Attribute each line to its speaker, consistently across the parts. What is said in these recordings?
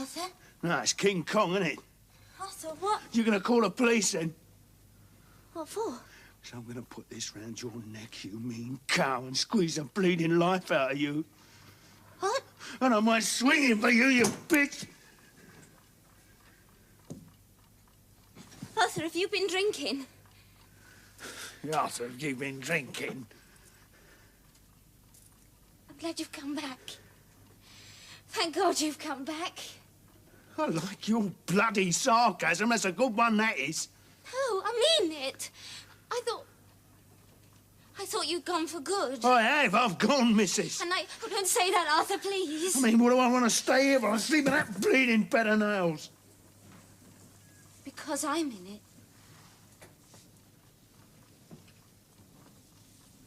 Speaker 1: Arthur.
Speaker 2: No, it's King Kong, isn't it?
Speaker 1: Arthur, what?
Speaker 2: You're going to call the police, then?
Speaker 1: What for?
Speaker 2: So I'm going to put this round your neck, you mean cow, and squeeze the bleeding life out of you.
Speaker 1: What?
Speaker 2: And I might swing him for you, you bitch!
Speaker 1: Arthur, have you been drinking?
Speaker 2: Arthur, have you been drinking?
Speaker 1: I'm glad you've come back. Thank God you've come back.
Speaker 2: I like your bloody sarcasm. That's a good one, that is.
Speaker 1: No, I mean it. I thought you'd gone for good.
Speaker 2: I have. I've gone, missus.
Speaker 1: And oh, don't say that, Arthur, please.
Speaker 2: I mean, what do I want to stay here for? I sleep in that bleeding bed of nails.
Speaker 1: Because I'm in it.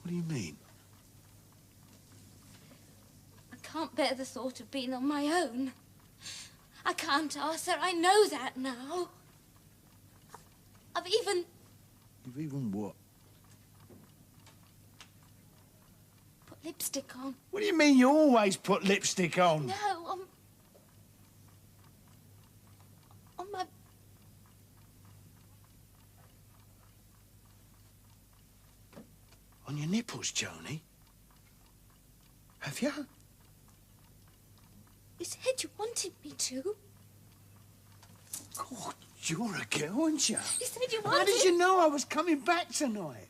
Speaker 2: What do you mean?
Speaker 1: I can't bear the thought of being on my own. I can't, Arthur. I know that now. I've even...
Speaker 2: You've even what?
Speaker 1: Put lipstick on.
Speaker 2: What do you mean you always put lipstick on?
Speaker 1: No, on my...
Speaker 2: On your nipples, Joni? Have you?
Speaker 1: You said you wanted me to.
Speaker 2: God, you're a girl, aren't you?
Speaker 1: You said you wanted...
Speaker 2: How did you know I was coming back tonight?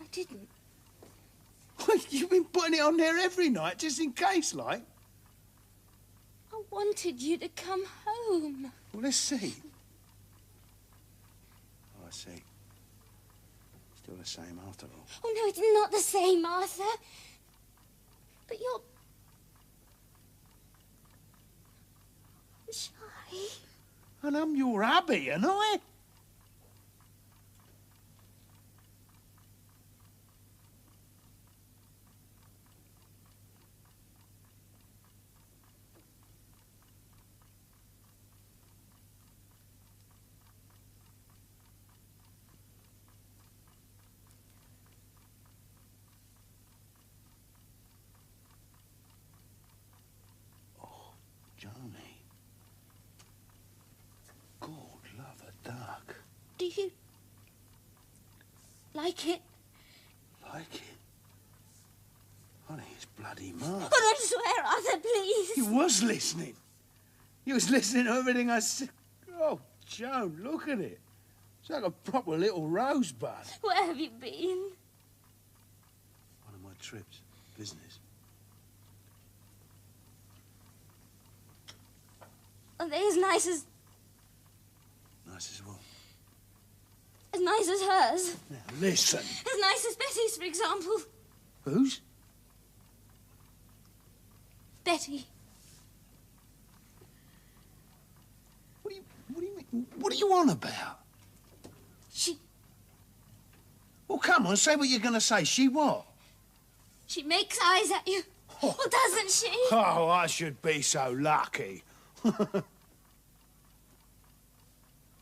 Speaker 1: I didn't.
Speaker 2: Well, you've been putting it on there every night, just in case, like.
Speaker 1: I wanted you to come home.
Speaker 2: Well, let's see. Oh, I see. Still the same after all.
Speaker 1: Oh, no, it's not the same, Arthur. But you're... shy.
Speaker 2: And I'm your Abby, ain't I? Joni. God, love a duck.
Speaker 1: Do you... like it?
Speaker 2: Like it? Honey, it's bloody mad.
Speaker 1: But I swear, Arthur, please.
Speaker 2: You was listening. You was listening to everything I said. Oh, Joan, look at it. It's like a proper little rosebud.
Speaker 1: Where have you been?
Speaker 2: One of my trips. Business.
Speaker 1: Are they as nice as...
Speaker 2: Nice as what?
Speaker 1: as nice as hers?
Speaker 2: Now, listen.
Speaker 1: As nice as Betty's, for example.
Speaker 2: Whose?
Speaker 1: Betty.
Speaker 2: What do you mean? What are you on about?
Speaker 1: She
Speaker 2: Well, come on, say what you're going to say. She what?
Speaker 1: makes eyes at you.
Speaker 2: Oh.
Speaker 1: Well, doesn't she?
Speaker 2: Oh, I should be so lucky.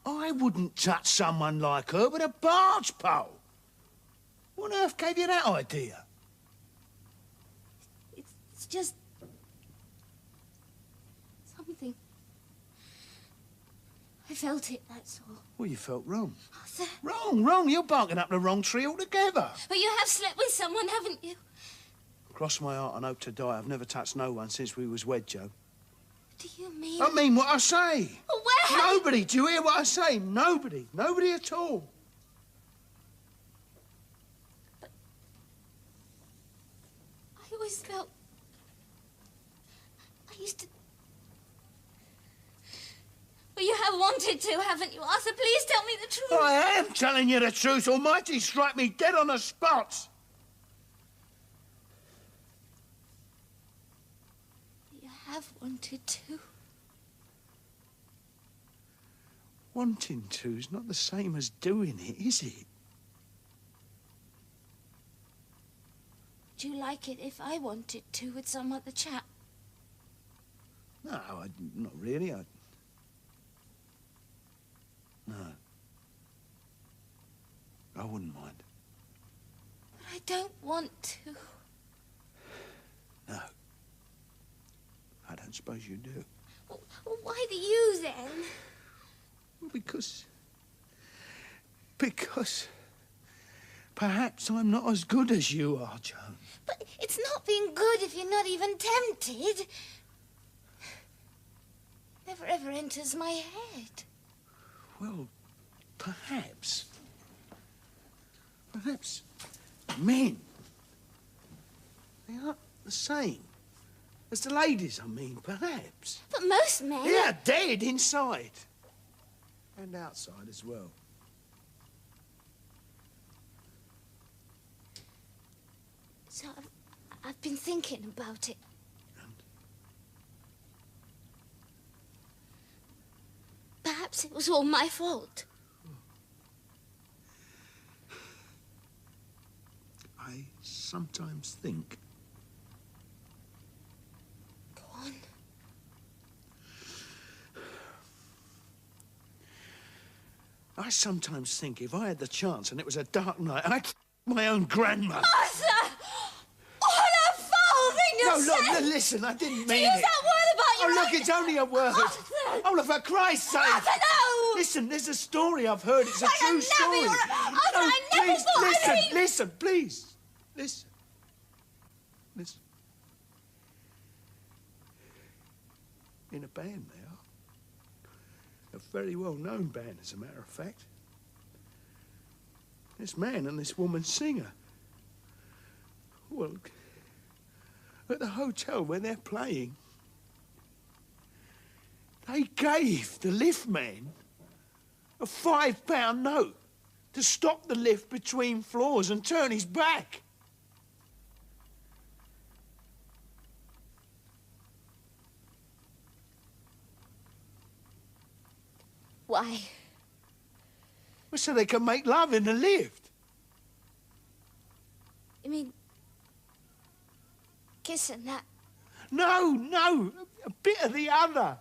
Speaker 2: I wouldn't touch someone like her with a barge pole. What on earth gave you that idea?
Speaker 1: It's just... something. I felt it, that's all.
Speaker 2: Well, you felt wrong.
Speaker 1: Arthur.
Speaker 2: Wrong. You're barking up the wrong tree altogether.
Speaker 1: But you have slept with someone, haven't you?
Speaker 2: Cross my heart and hope to die. I've never touched no one since we was wed, Joe.
Speaker 1: Do you mean...
Speaker 2: I mean what I say.
Speaker 1: Well, where have
Speaker 2: Nobody. Do you hear what I say? Nobody. Nobody at all.
Speaker 1: But... I always felt... I used to... Well, you have wanted to, haven't you, Arthur? Please tell me the truth.
Speaker 2: I am telling you the truth. Almighty strike me dead on the spot.
Speaker 1: You have wanted to.
Speaker 2: Wanting to is not the same as doing it, is it?
Speaker 1: Would you like it if I wanted to with some other chap?
Speaker 2: No, not really. No. I wouldn't mind.
Speaker 1: But I don't want to.
Speaker 2: No. I don't don't suppose you do.
Speaker 1: Well, why do you, then?
Speaker 2: Well, because perhaps I'm not as good as you are, Joan.
Speaker 1: But it's not being good if you're not even tempted. Never ever enters my head.
Speaker 2: Well, perhaps men, they aren't the same as the ladies, I mean, perhaps.
Speaker 1: But most men...
Speaker 2: They're dead inside. And outside as well.
Speaker 1: So I've been thinking about it.
Speaker 2: And?
Speaker 1: Perhaps it was all my fault.
Speaker 2: I sometimes think...
Speaker 1: Go on.
Speaker 2: I sometimes think if I had the chance and it was a dark night, I'd my own grandmother.
Speaker 1: Arthur! What a foul thing to say!
Speaker 2: No, listen, I didn't mean
Speaker 1: use
Speaker 2: it.
Speaker 1: that word about your
Speaker 2: Oh, look, it's only a word.
Speaker 1: Arthur!
Speaker 2: Oh, for Christ's sake!
Speaker 1: Arthur, no!
Speaker 2: Listen, there's a story I've heard. It's a
Speaker 1: I
Speaker 2: true
Speaker 1: never
Speaker 2: story.
Speaker 1: Arthur, I never
Speaker 2: please,
Speaker 1: thought
Speaker 2: listen,
Speaker 1: I'd
Speaker 2: listen, please. Listen. Listen. In a band they are. A very well-known band, as a matter of fact. This man and this woman singer. Well, at the hotel where they're playing, they gave the lift man a £5 note to stop the lift between floors and turn his back.
Speaker 1: Why?
Speaker 2: Well, so they can make love in the lift.
Speaker 1: You mean... kissing that?
Speaker 2: No, a bit of the other.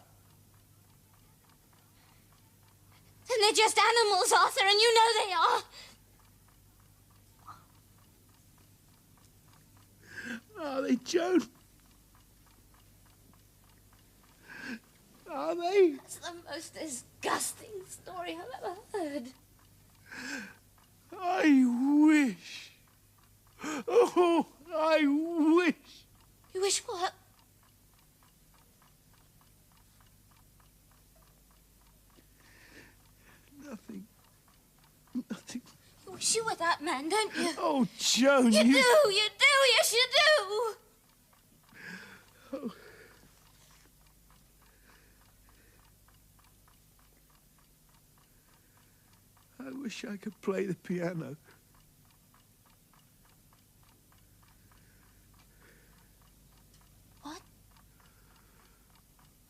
Speaker 1: Then they're just animals, Arthur, and you know they are.
Speaker 2: Are they, Joan? Are they?
Speaker 1: It's the most disgusting story I've ever heard.
Speaker 2: I wish. Oh, I wish.
Speaker 1: You wish what?
Speaker 2: Nothing.
Speaker 1: You wish you were that man, don't you?
Speaker 2: Oh, Joan,
Speaker 1: You do, yes you do.
Speaker 2: Oh. I wish I could play the piano.
Speaker 1: What?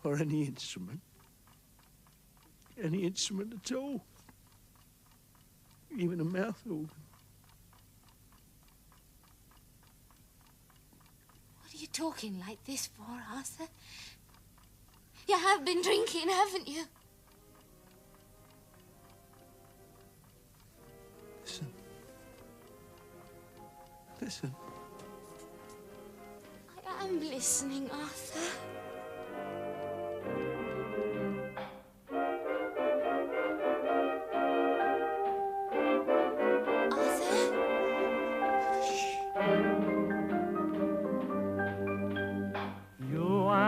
Speaker 2: Or any instrument. Any instrument at all. Even a mouth organ.
Speaker 1: What are you talking like this for, Arthur? You have been drinking, haven't you?
Speaker 2: Listen.
Speaker 1: I am listening, Arthur.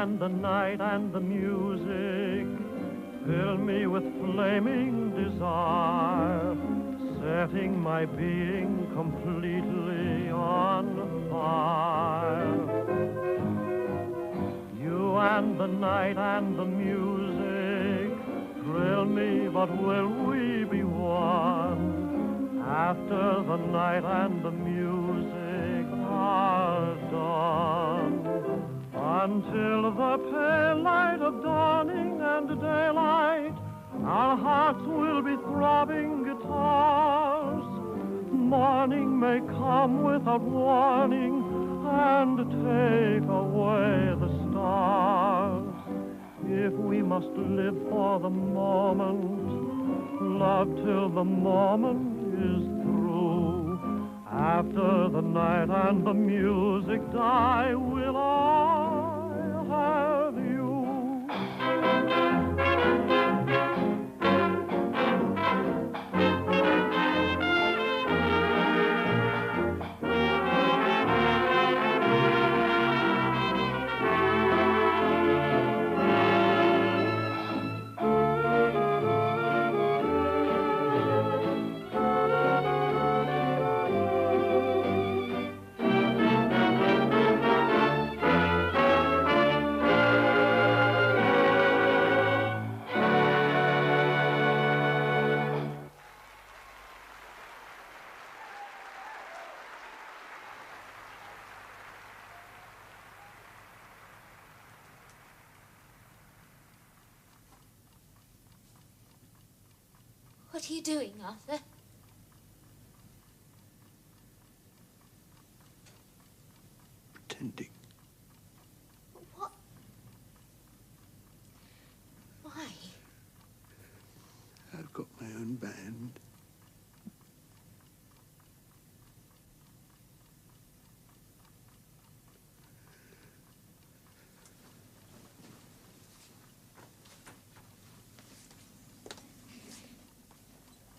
Speaker 3: And the night and the music fill me with flaming desire, setting my being completely on fire. You and the night and the music thrill me, but will we be one after the night and the music are done? Until the pale light of dawning and daylight, our hearts will be throbbing guitars. Morning may come without warning and take away the stars. If we must live for the moment, love till the moment is through. After the night and the music die, will I have you?
Speaker 1: What are you doing, Arthur?
Speaker 2: Pretending.
Speaker 1: What? Why?
Speaker 2: I've got my own band.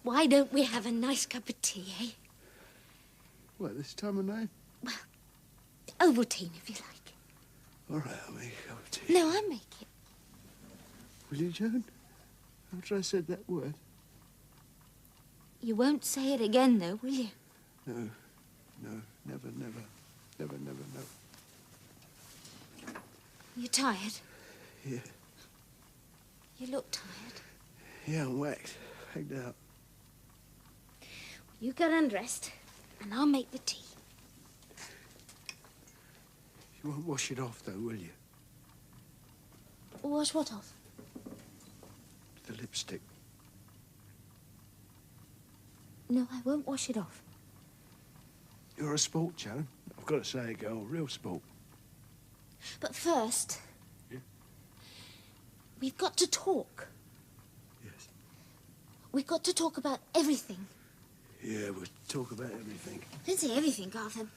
Speaker 1: Why don't we have a nice cup of tea, eh?
Speaker 2: What, this time of night?
Speaker 1: Well, Ovaltine, if you like.
Speaker 2: All right, I'll make a cup of tea.
Speaker 1: No, I'll make it.
Speaker 2: Will you, Joan? After I said that word?
Speaker 1: You won't say it again, though, will you?
Speaker 2: No, never, never, never, never, never.
Speaker 1: You tired?
Speaker 2: Yeah.
Speaker 1: You look tired.
Speaker 2: Yeah, I'm whacked out.
Speaker 1: You get undressed, and I'll make the tea.
Speaker 2: You won't wash it off, though, will you?
Speaker 1: Wash what off?
Speaker 2: The lipstick.
Speaker 1: No, I won't wash it off.
Speaker 2: You're a sport, Joan. I've got to say, girl, real sport.
Speaker 1: But first...
Speaker 2: Yeah?
Speaker 1: We've got to talk.
Speaker 2: Yes.
Speaker 1: We've got to talk about everything.
Speaker 2: Yeah, we'll talk about everything.
Speaker 1: Don't say everything, Arthur.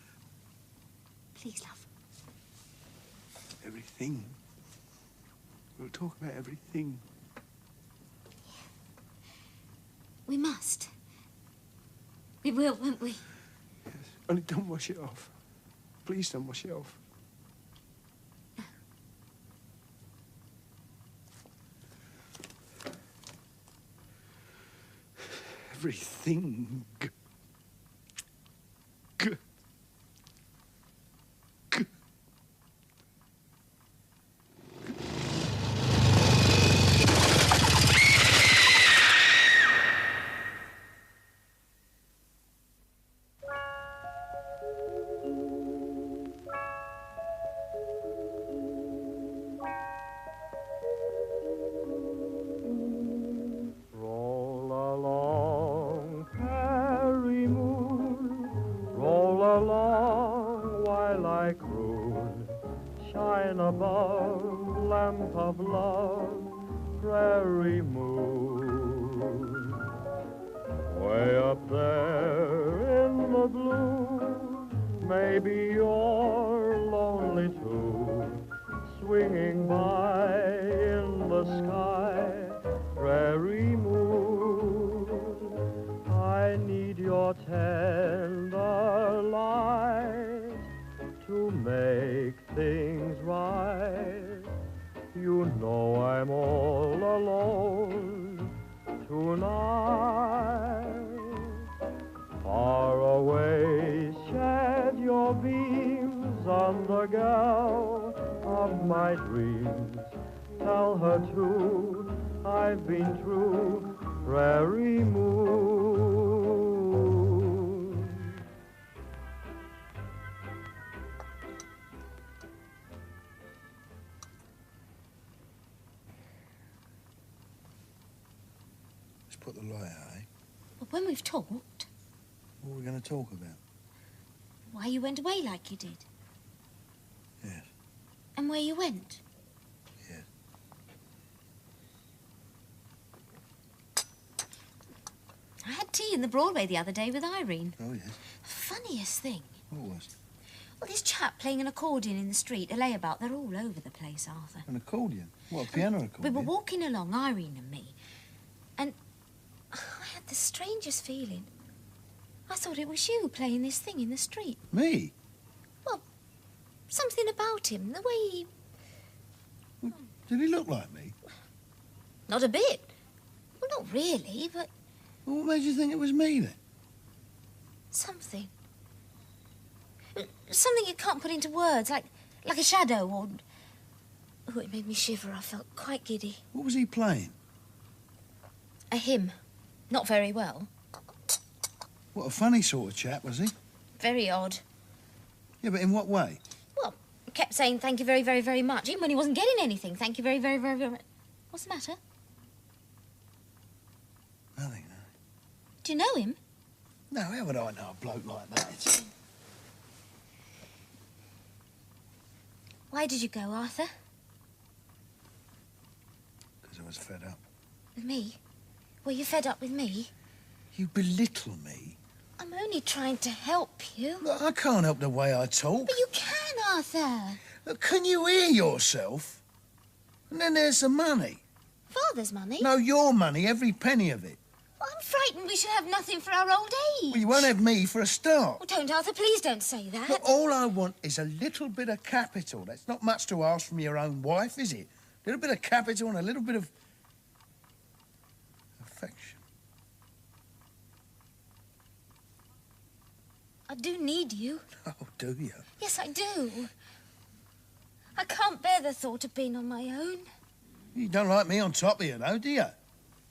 Speaker 1: Please, love.
Speaker 2: Everything? We'll talk about everything.
Speaker 1: Yeah. We must. We will, won't we?
Speaker 2: Yes. Only don't wash it off. Please don't wash it off.
Speaker 1: No.
Speaker 2: Everything.
Speaker 3: Above, lamp of love, prairie moon. Way up there in the blue, maybe you're lonely too, swinging by in the sky, prairie moon. I need your tender light to make things right. You know I'm all alone tonight. Far away, shed your beams on the girl of my dreams. Tell her too, I've been true, prairie moon.
Speaker 2: Put the light out, eh?
Speaker 1: Well, when we've talked...
Speaker 2: What are we going to talk about?
Speaker 1: Why you went away like you did.
Speaker 2: Yes.
Speaker 1: And where you went.
Speaker 2: Yes.
Speaker 1: I had tea in the Broadway the other day with Irene.
Speaker 2: Oh, yes.
Speaker 1: Funniest thing.
Speaker 2: What was?
Speaker 1: Well, this chap playing an accordion in the street, a layabout, they're all over the place, Arthur.
Speaker 4: An accordion? What, a piano accordion?
Speaker 1: We were walking along, Irene and me, and I had the strangest feeling. I thought it was you playing this thing in the street.
Speaker 4: Me?
Speaker 1: Well, something about him, the way he...
Speaker 4: Well, did he look like me?
Speaker 1: Not a bit. Well, not really, but...
Speaker 4: Well, what made you think it was me, then?
Speaker 1: Something. Something you can't put into words, like a shadow or... Oh, it made me shiver. I felt quite giddy.
Speaker 4: What was he playing?
Speaker 1: A hymn. Not very well.
Speaker 4: What, a funny sort of chap, was he?
Speaker 1: Very odd.
Speaker 4: Yeah, but in what way?
Speaker 1: Well, he kept saying thank you very, very, very much, even when he wasn't getting anything. Thank you very, very, very, very much. What's the matter?
Speaker 4: Nothing, no.
Speaker 1: Do you know him?
Speaker 4: No, how would I know a bloke like that?
Speaker 1: Why did you go, Arthur?
Speaker 4: Because I was fed up.
Speaker 1: With me? Were you fed up with me?
Speaker 4: You belittle me.
Speaker 1: I'm only trying to help you.
Speaker 4: Look, I can't help the way I talk.
Speaker 1: But you can, Arthur.
Speaker 4: Look, can you hear yourself? And then there's the money.
Speaker 1: Father's money?
Speaker 4: No, your money, every penny of it.
Speaker 1: Well, I'm frightened we should have nothing for our old age.
Speaker 4: Well, you won't have me for a start.
Speaker 1: Well, don't, Arthur, please don't say that.
Speaker 4: Look, all I want is a little bit of capital. That's not much to ask from your own wife, is it? A little bit of capital and a little bit of... affection.
Speaker 1: I do need you.
Speaker 4: Oh, do you?
Speaker 1: Yes, I do. I can't bear the thought of being on my own.
Speaker 4: You don't like me on top of you, though, do you?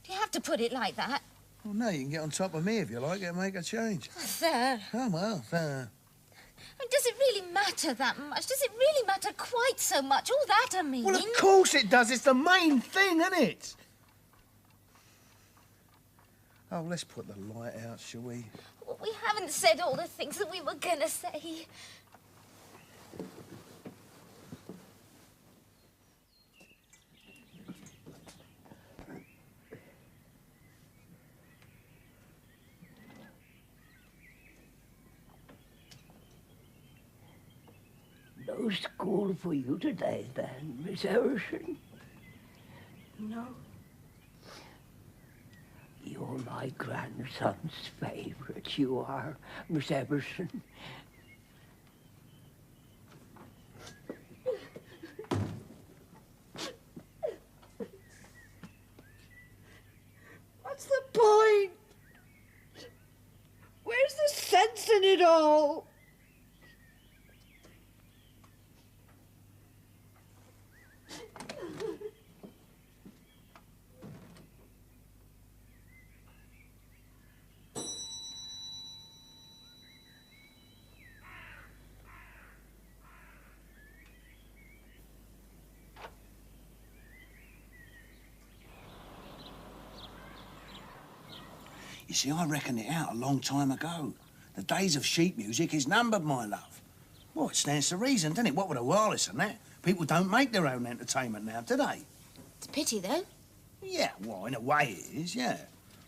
Speaker 1: Do you have to put it like that?
Speaker 4: Well, no, you can get on top of me if you like and make a change.
Speaker 1: Arthur.
Speaker 4: Oh, well,
Speaker 1: Does it really matter that much? Does it really matter quite so much? All that, I mean.
Speaker 4: Well, of course it does. It's the main thing, isn't it? Oh, let's put the light out, shall we?
Speaker 1: Well, we haven't said all the things that we were going to say.
Speaker 5: No school for you today, then, Miss Everson? No. You're my grandson's favourite, you are, Miss Everson. What's the point? Where's the sense in it all?
Speaker 2: You see, I reckoned it out a long time ago. The days of sheet music is numbered, my love. Well, it stands to reason, doesn't it? What with a wireless and that? People don't make their own entertainment now, do they?
Speaker 1: It's a pity, though.
Speaker 2: Yeah, well, in a way it is, yeah.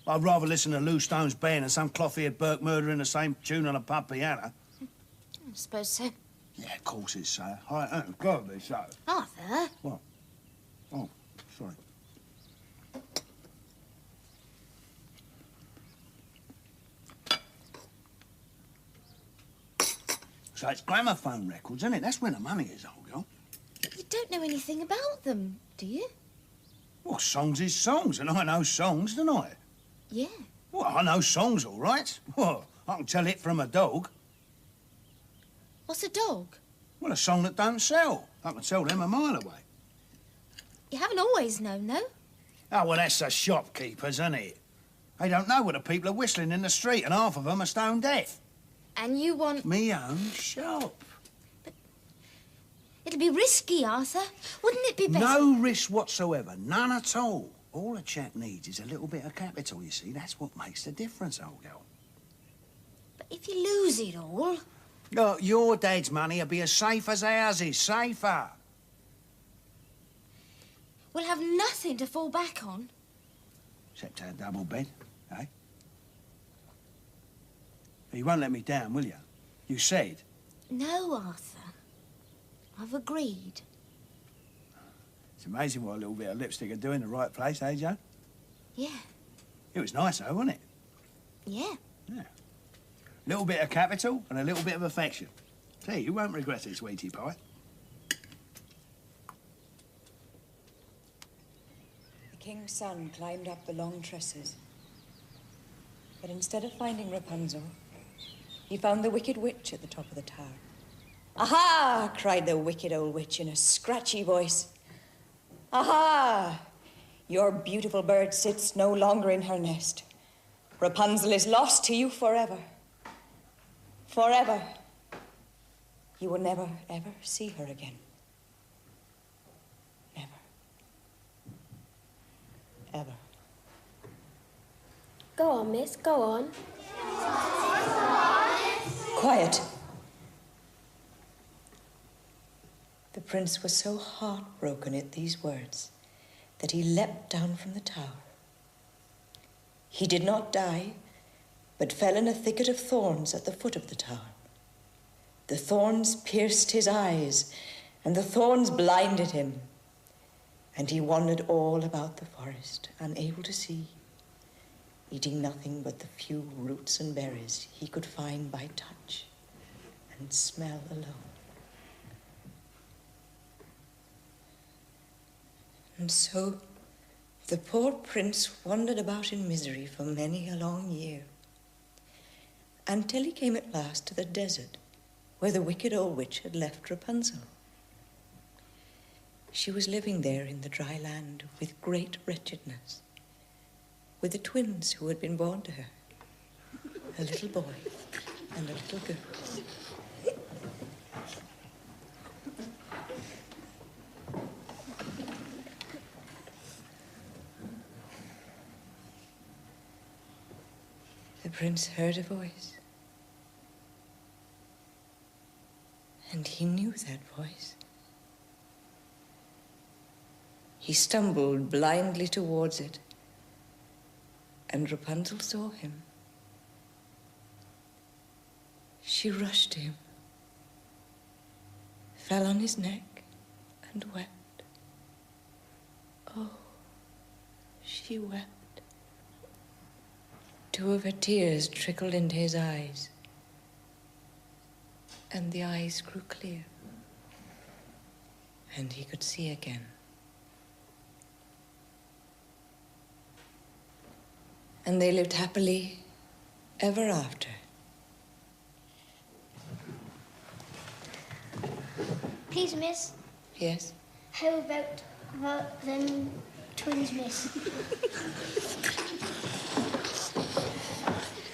Speaker 2: I'd rather listen to Lou Stone's band than some cloth-eared Burke murdering the same tune on a pub piano.
Speaker 1: I suppose so.
Speaker 2: Yeah, of course it's so. Probably so.
Speaker 1: Arthur?
Speaker 2: What? Oh, sorry. So it's gramophone records, isn't it? That's where the money is, old girl.
Speaker 1: You don't know anything about them, do you?
Speaker 2: Well, songs is songs, and I know songs, don't I?
Speaker 1: Yeah.
Speaker 2: Well, I know songs, all right. Well, I can tell it from a dog.
Speaker 1: What's a dog?
Speaker 2: Well, a song that don't sell. I can tell them a mile away.
Speaker 1: You haven't always known, though.
Speaker 2: Oh, well, that's the shopkeepers, isn't it? They don't know what the people are whistling in the street, and half of them are stone deaf.
Speaker 1: And you want...
Speaker 2: Me own shop.
Speaker 1: But it'll be risky, Arthur. Wouldn't it be better...
Speaker 2: No risk whatsoever. None at all. All a chap needs is a little bit of capital, you see. That's what makes the difference, old girl.
Speaker 1: But if you lose it all...
Speaker 2: Look, your dad's money will be as safe as ours is. Safer.
Speaker 1: we'll have nothing to fall back on.
Speaker 2: Except our double bed, eh? You won't let me down, will you? You said
Speaker 1: No, Arthur. I've agreed.
Speaker 2: It's amazing what a little bit of lipstick will do in the right place, eh, Joe?
Speaker 1: Yeah.
Speaker 2: It was nice, though, wasn't it?
Speaker 1: Yeah.
Speaker 2: Yeah. Little bit of capital and a little bit of affection. See, you won't regret it, sweetie pie.
Speaker 6: The king's son climbed up the long tresses. But instead of finding Rapunzel, he found the wicked witch at the top of the tower. "Aha!" cried the wicked old witch in a scratchy voice. "Aha! Your beautiful bird sits no longer in her nest. Rapunzel is lost to you forever. Forever. You will never, ever see her again. Never. Ever."
Speaker 7: Go on, miss, go on.
Speaker 6: Quiet. The prince was so heartbroken at these words that he leapt down from the tower. He did not die, but fell in a thicket of thorns at the foot of the tower. The thorns pierced his eyes, and the thorns blinded him, and he wandered all about the forest, unable to see, eating nothing but the few roots and berries he could find by touch and smell alone. And so the poor prince wandered about in misery for many a long year, until he came at last to the desert where the wicked old witch had left Rapunzel. She was living there in the dry land with great wretchedness, with the twins who had been born to her, a little boy and a little girl. The prince heard a voice, and he knew that voice. He stumbled blindly towards it, and Rapunzel saw him. She rushed to him, fell on his neck, and wept. Oh, she wept. 2 of her tears trickled into his eyes, and the eyes grew clear, and he could see again. And they lived happily ever after.
Speaker 7: Please, miss,
Speaker 6: Yes?
Speaker 7: how about them twins, miss?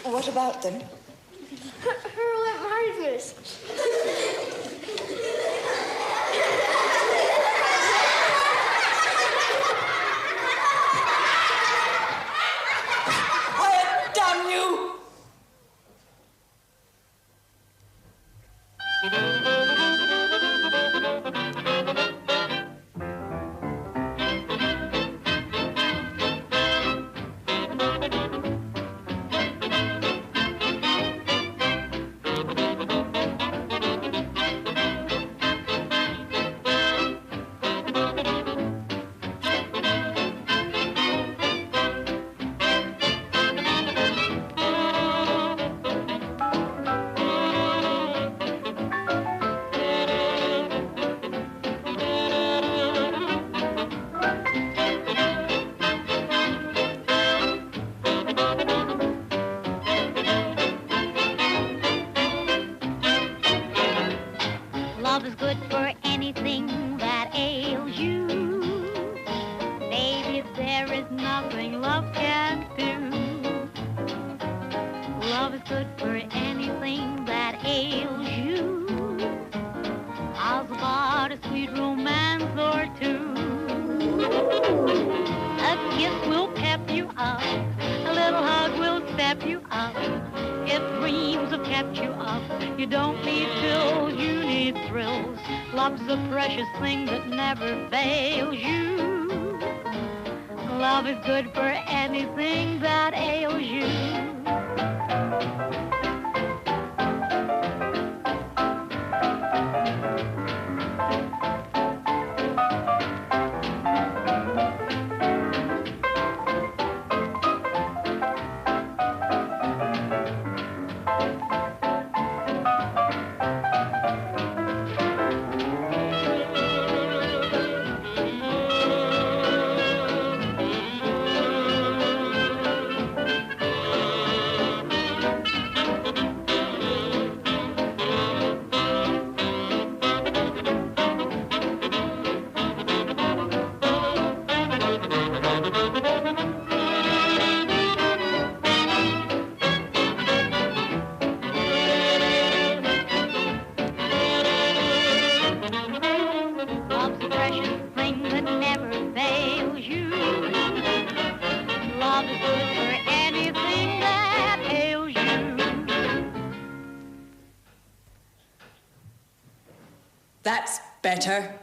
Speaker 6: What about them?
Speaker 7: Who went married, miss?
Speaker 6: Quiet, damn you!
Speaker 8: Love is good for anything that ails you. Baby, there is nothing love can't do. Love is good for anything that ails you. How's about a sweet romance or two? A kiss will pep you up, a little hug will step you up. If dreams have kept you up, you don't need pills, you need thrills. Love's a precious thing that never fails you. Love is good for anything that ails you.
Speaker 6: That's better.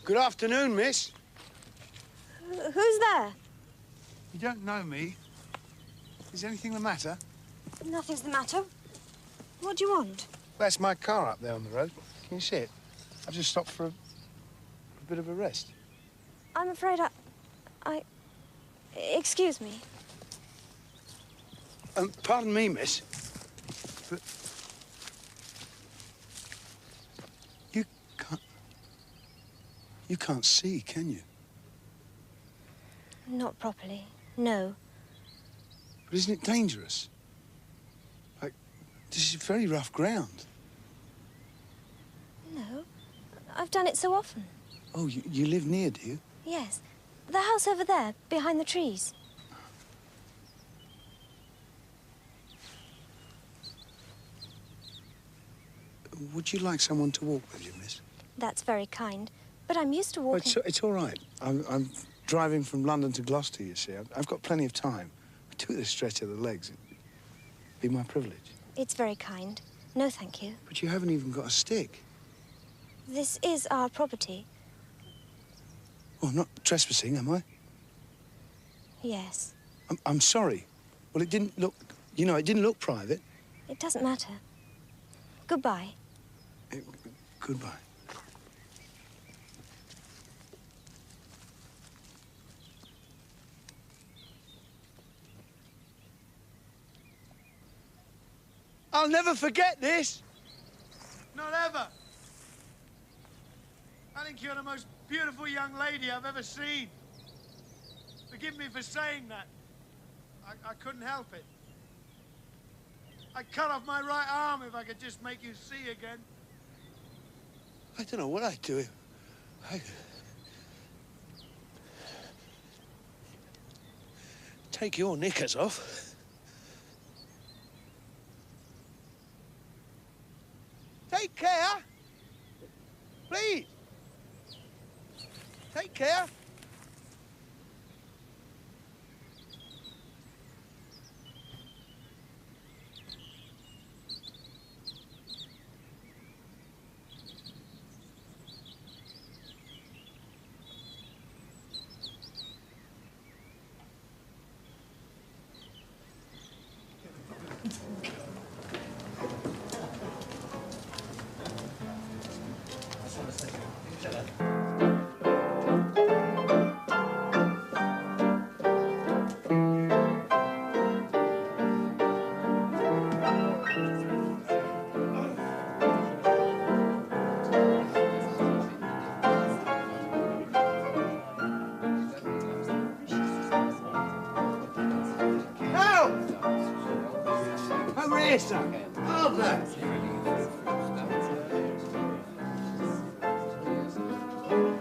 Speaker 4: Good afternoon, miss.
Speaker 9: Who's there?
Speaker 4: You don't know me. Is anything the matter?
Speaker 9: Nothing's the matter. What do you want?
Speaker 4: That's my car up there on the road. Can you see it? I've just stopped for a bit of a rest.
Speaker 9: I'm afraid Excuse me.
Speaker 4: Pardon me, miss, but you can't see, can you?
Speaker 9: Not properly, no.
Speaker 4: But isn't it dangerous? Like, this is very rough ground.
Speaker 9: No, I've done it so often.
Speaker 4: Oh, you live near, do you?
Speaker 9: Yes, the house over there, behind the trees.
Speaker 4: Would you like someone to walk with you, miss?
Speaker 9: That's very kind, but I'm used to walking.
Speaker 4: It's all right. I'm driving from London to Gloucester, you see. I've got plenty of time. I do this stretch of the legs. It'd be my privilege.
Speaker 9: It's very kind. No, thank you.
Speaker 4: But you haven't even got a stick.
Speaker 9: This is our property.
Speaker 4: Well, I'm not trespassing, am I?
Speaker 9: Yes.
Speaker 4: I'm sorry. Well, it didn't look... You know, it didn't look private.
Speaker 9: It doesn't matter. Goodbye.
Speaker 4: Goodbye. I'll never forget this. Not ever. I think you're the most beautiful young lady I've ever seen. Forgive me for saying that. I couldn't help it. I'd cut off my right arm if I could just make you see again. I don't know what I'd do. Take your knickers off. Take care. Please. Take care.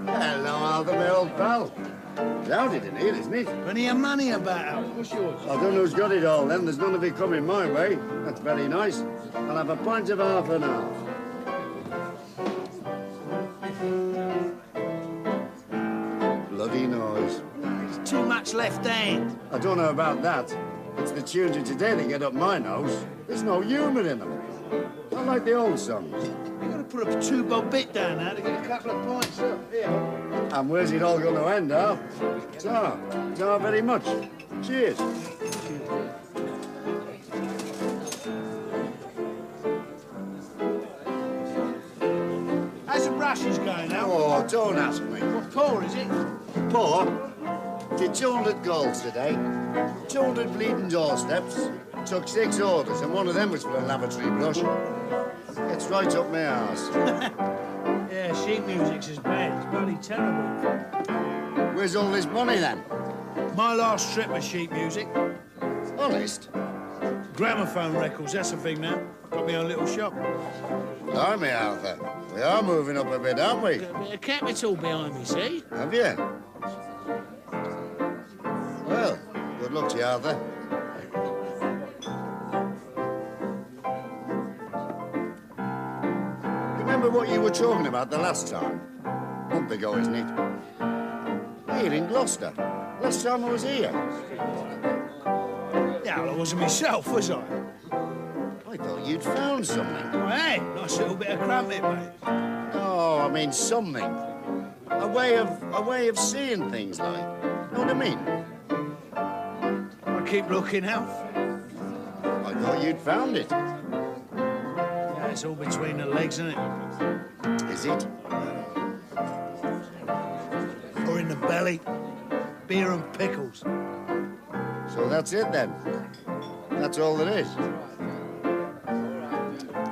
Speaker 10: Hello, Alvin, my old pal. Louded in here, isn't it?
Speaker 2: Plenty of money about. What's yours?
Speaker 10: I don't know who's got it all, then. There's none of it coming my way. That's very nice. I'll have a pint of half an hour. Bloody noise.
Speaker 2: There's too much left hand.
Speaker 10: I don't know about that. It's the tunes of today that get up my nose. There's no humour in them. I like the old songs.
Speaker 2: You've got to put a 2-bob bit down now to get a couple of points up. Here.
Speaker 10: And where's it all going to end up? Ta very much. Cheers.
Speaker 2: flushes going out.
Speaker 10: Oh, don't ask me.
Speaker 2: What for, is it?
Speaker 10: Poor? Did 200 goals today. 200 bleeding doorsteps. Took 6 orders, and one of them was for a lavatory brush. It's right up my arse.
Speaker 2: Yeah, sheet music's as bad. It's bloody terrible.
Speaker 10: Where's all this money, then?
Speaker 2: My last trip was sheet music.
Speaker 10: Honest?
Speaker 2: Gramophone records, that's the thing now. Got my own little shop.
Speaker 10: Blimey, Arthur. We are moving up a bit, aren't we?
Speaker 2: Got a bit of capital behind me, see?
Speaker 10: Have you? Well, good luck to you, Arthur. Remember what you were talking about the last time? Month ago, isn't it? Here in Gloucester. Last time I was here.
Speaker 2: Yeah, well, I wasn't myself, was I?
Speaker 10: I thought you'd found something.
Speaker 2: Oh, hey, nice little bit of crumpet, mate.
Speaker 10: Oh, I mean something. A way of seeing things, like. Know what I mean?
Speaker 2: I keep looking out.
Speaker 10: I thought you'd found it.
Speaker 2: Yeah, it's all between the legs, isn't it?
Speaker 10: Is it?
Speaker 2: Or in the belly. Beer and pickles.
Speaker 10: So that's it, then? That's all there is?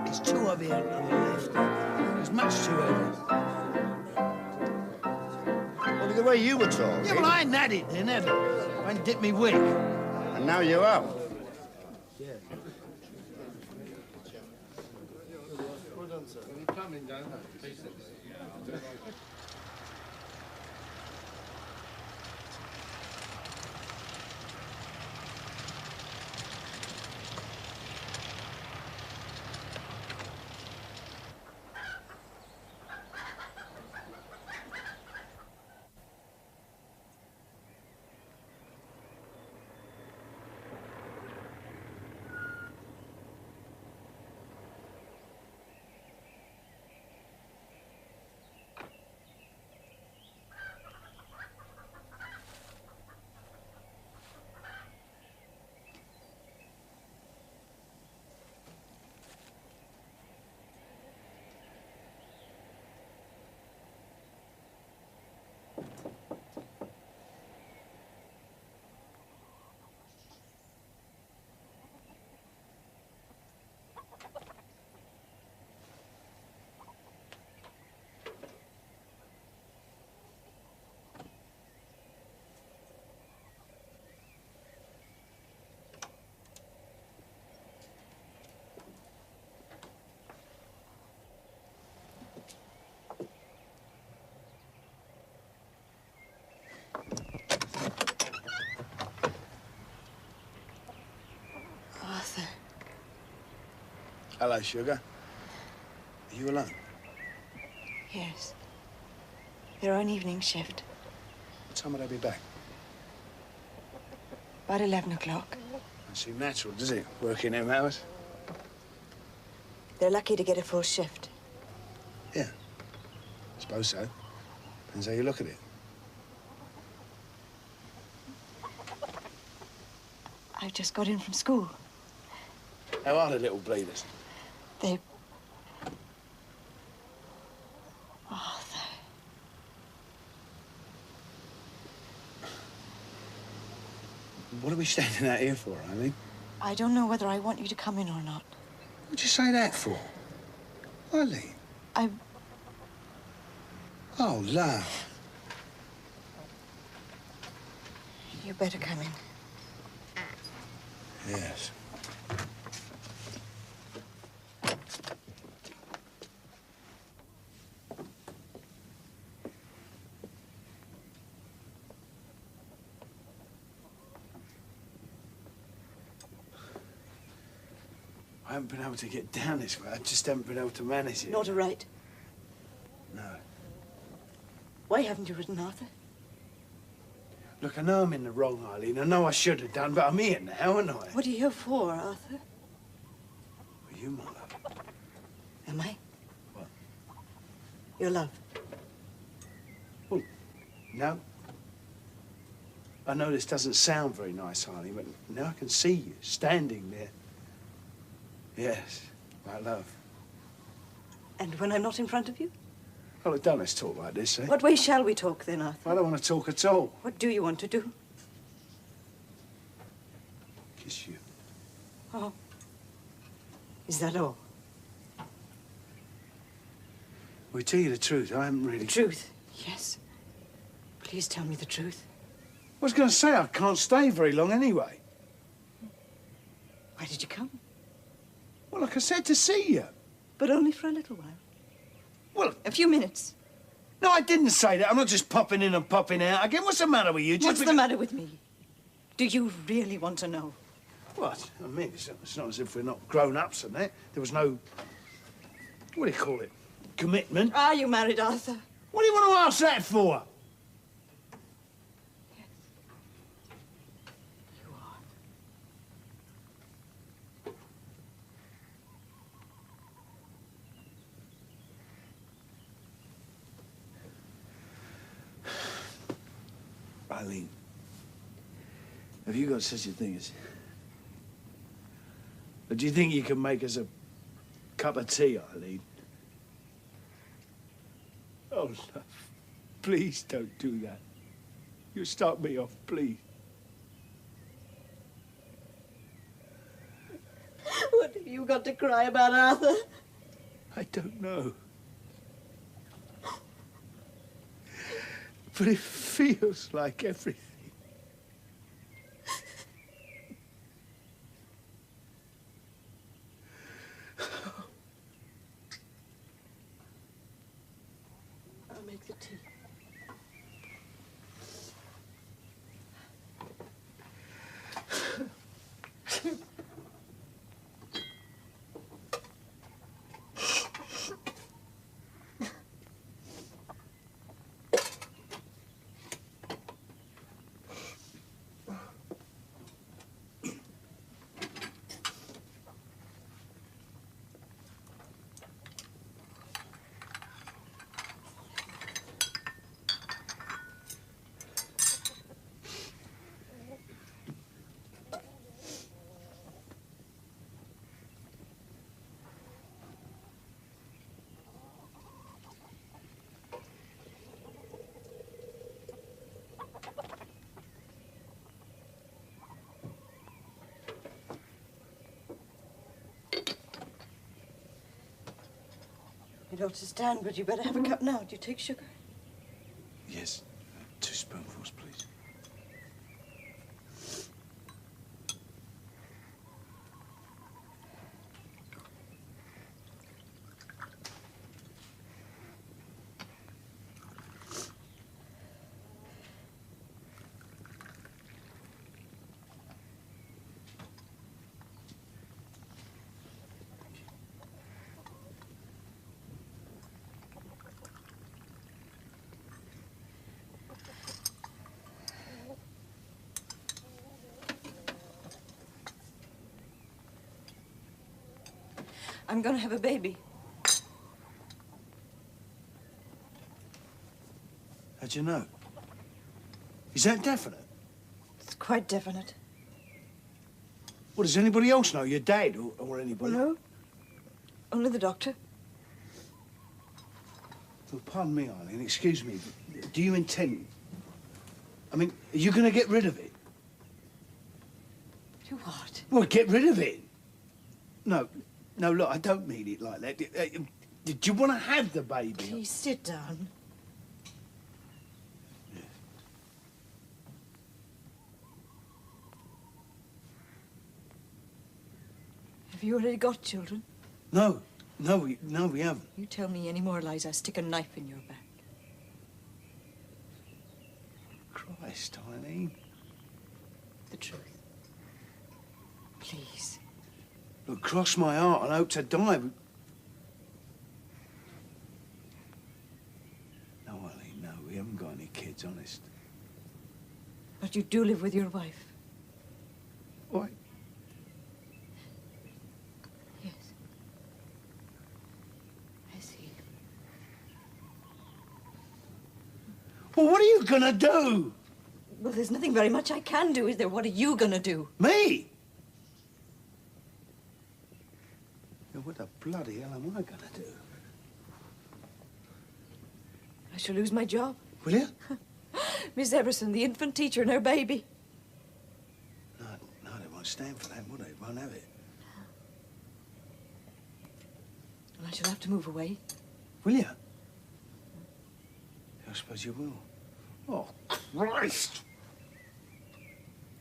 Speaker 2: It's too heavy out on the left. It's much too heavy.
Speaker 10: Well, the way you were talking...
Speaker 2: Yeah, well, I ain't had it then, have I? I ain't dipped me wig.
Speaker 10: And now you have.
Speaker 2: Yeah.
Speaker 11: Well done, sir. Coming down,
Speaker 6: Arthur.
Speaker 2: Hello, sugar. Are you alone?
Speaker 6: Yes. They're on evening shift.
Speaker 2: What time would I be back?
Speaker 6: About 11 o'clock.
Speaker 2: Doesn't seem natural, does it? Working them hours?
Speaker 6: They're lucky to get a full shift.
Speaker 2: Yeah. Suppose so. Depends how you look at it.
Speaker 6: I've just got in from school.
Speaker 2: How are the little bleeders?
Speaker 6: They... Arthur.
Speaker 2: What are we standing out here for, Eileen?
Speaker 6: I don't know whether I want you to come in or not.
Speaker 2: What'd you say that for? Eileen? Oh, love.
Speaker 6: You better come in.
Speaker 2: Yes. I haven't been able to get down this way. I just haven't been able to manage it.
Speaker 6: Not a right.
Speaker 2: No.
Speaker 6: Why haven't you written Arthur?
Speaker 2: Look, I know I'm in the wrong, Eileen. I know I should have done, but I'm here now, aren't I?
Speaker 6: What are you here for, Arthur?
Speaker 2: For you, my love.
Speaker 6: Am I?
Speaker 2: What?
Speaker 6: Your love.
Speaker 2: Oh, no. I know this doesn't sound very nice, Eileen, but now I can see you standing there. Yes, my love.
Speaker 6: And when I'm not in front of you?
Speaker 2: Oh, look, don't let's talk like this, eh?
Speaker 12: What way shall we talk then, Arthur?
Speaker 2: I don't want to talk at all.
Speaker 12: What do you want to do?
Speaker 2: Kiss you.
Speaker 12: Oh. Is that all?
Speaker 2: Well, to tell you the truth, I haven't really...
Speaker 12: Truth? Yes. Please tell me the truth.
Speaker 2: I was going to say I can't stay very long anyway.
Speaker 12: Why did you come?
Speaker 2: Well, like I said, to see you.
Speaker 12: But only for a little while.
Speaker 2: Well...
Speaker 12: A few minutes.
Speaker 2: No, I didn't say that. I'm not just popping in and popping out again. What's the matter with you?
Speaker 12: What's the matter with me? Do you really want to know?
Speaker 2: What? I mean, it's not as if we're not grown-ups and that. There was no... What do you call it? Commitment.
Speaker 12: Are you married, Arthur?
Speaker 2: What do you want to ask that for?
Speaker 12: Yes. You are.
Speaker 2: Eileen, have you got such a thing as... Or do you think you can make us a cup of tea, Eileen? Oh, love, please don't do that. You start me off, please.
Speaker 12: What have you got to cry about, Arthur?
Speaker 2: I don't know. But it feels like everything.
Speaker 12: I'll make the tea. You don't stand, but you better have a cup now. Do you take sugar?
Speaker 2: Yes. 2 spoonfuls, please.
Speaker 12: I'm going to have a baby.
Speaker 2: How'd you know? Is that definite?
Speaker 12: It's quite definite.
Speaker 2: Well, does anybody else know? Your dad or anybody?
Speaker 12: No. Only the doctor.
Speaker 2: Well, pardon me, Eileen, excuse me, but do you intend... I mean, are you going to get rid of it?
Speaker 12: Do what?
Speaker 2: Well, get rid of it. No, look, I don't mean it like that. Did you want to have the baby?
Speaker 12: Please sit down.
Speaker 2: Yeah.
Speaker 12: Have you already got children?
Speaker 2: No, we haven't.
Speaker 12: You tell me any more lies, I'll stick a knife in your back.
Speaker 2: Christ, Eileen.
Speaker 12: The truth. Please.
Speaker 2: Look, cross my heart and hope to die, but... No, Eileen, no, we haven't got any kids, honest.
Speaker 12: But you do live with your wife.
Speaker 2: What?
Speaker 12: Yes. I see.
Speaker 2: Well, what are you gonna do?
Speaker 12: Well, there's nothing very much I can do, is there? What are you gonna do?
Speaker 2: Me? What the bloody hell am I gonna do?
Speaker 12: shall lose my job.
Speaker 2: Will you?
Speaker 12: Miss Everson, the infant teacher, and her baby.
Speaker 2: No, they won't stand for that, will they? Won't have it.
Speaker 12: And I shall have to move away.
Speaker 2: Will you? I suppose you will. Oh, Christ!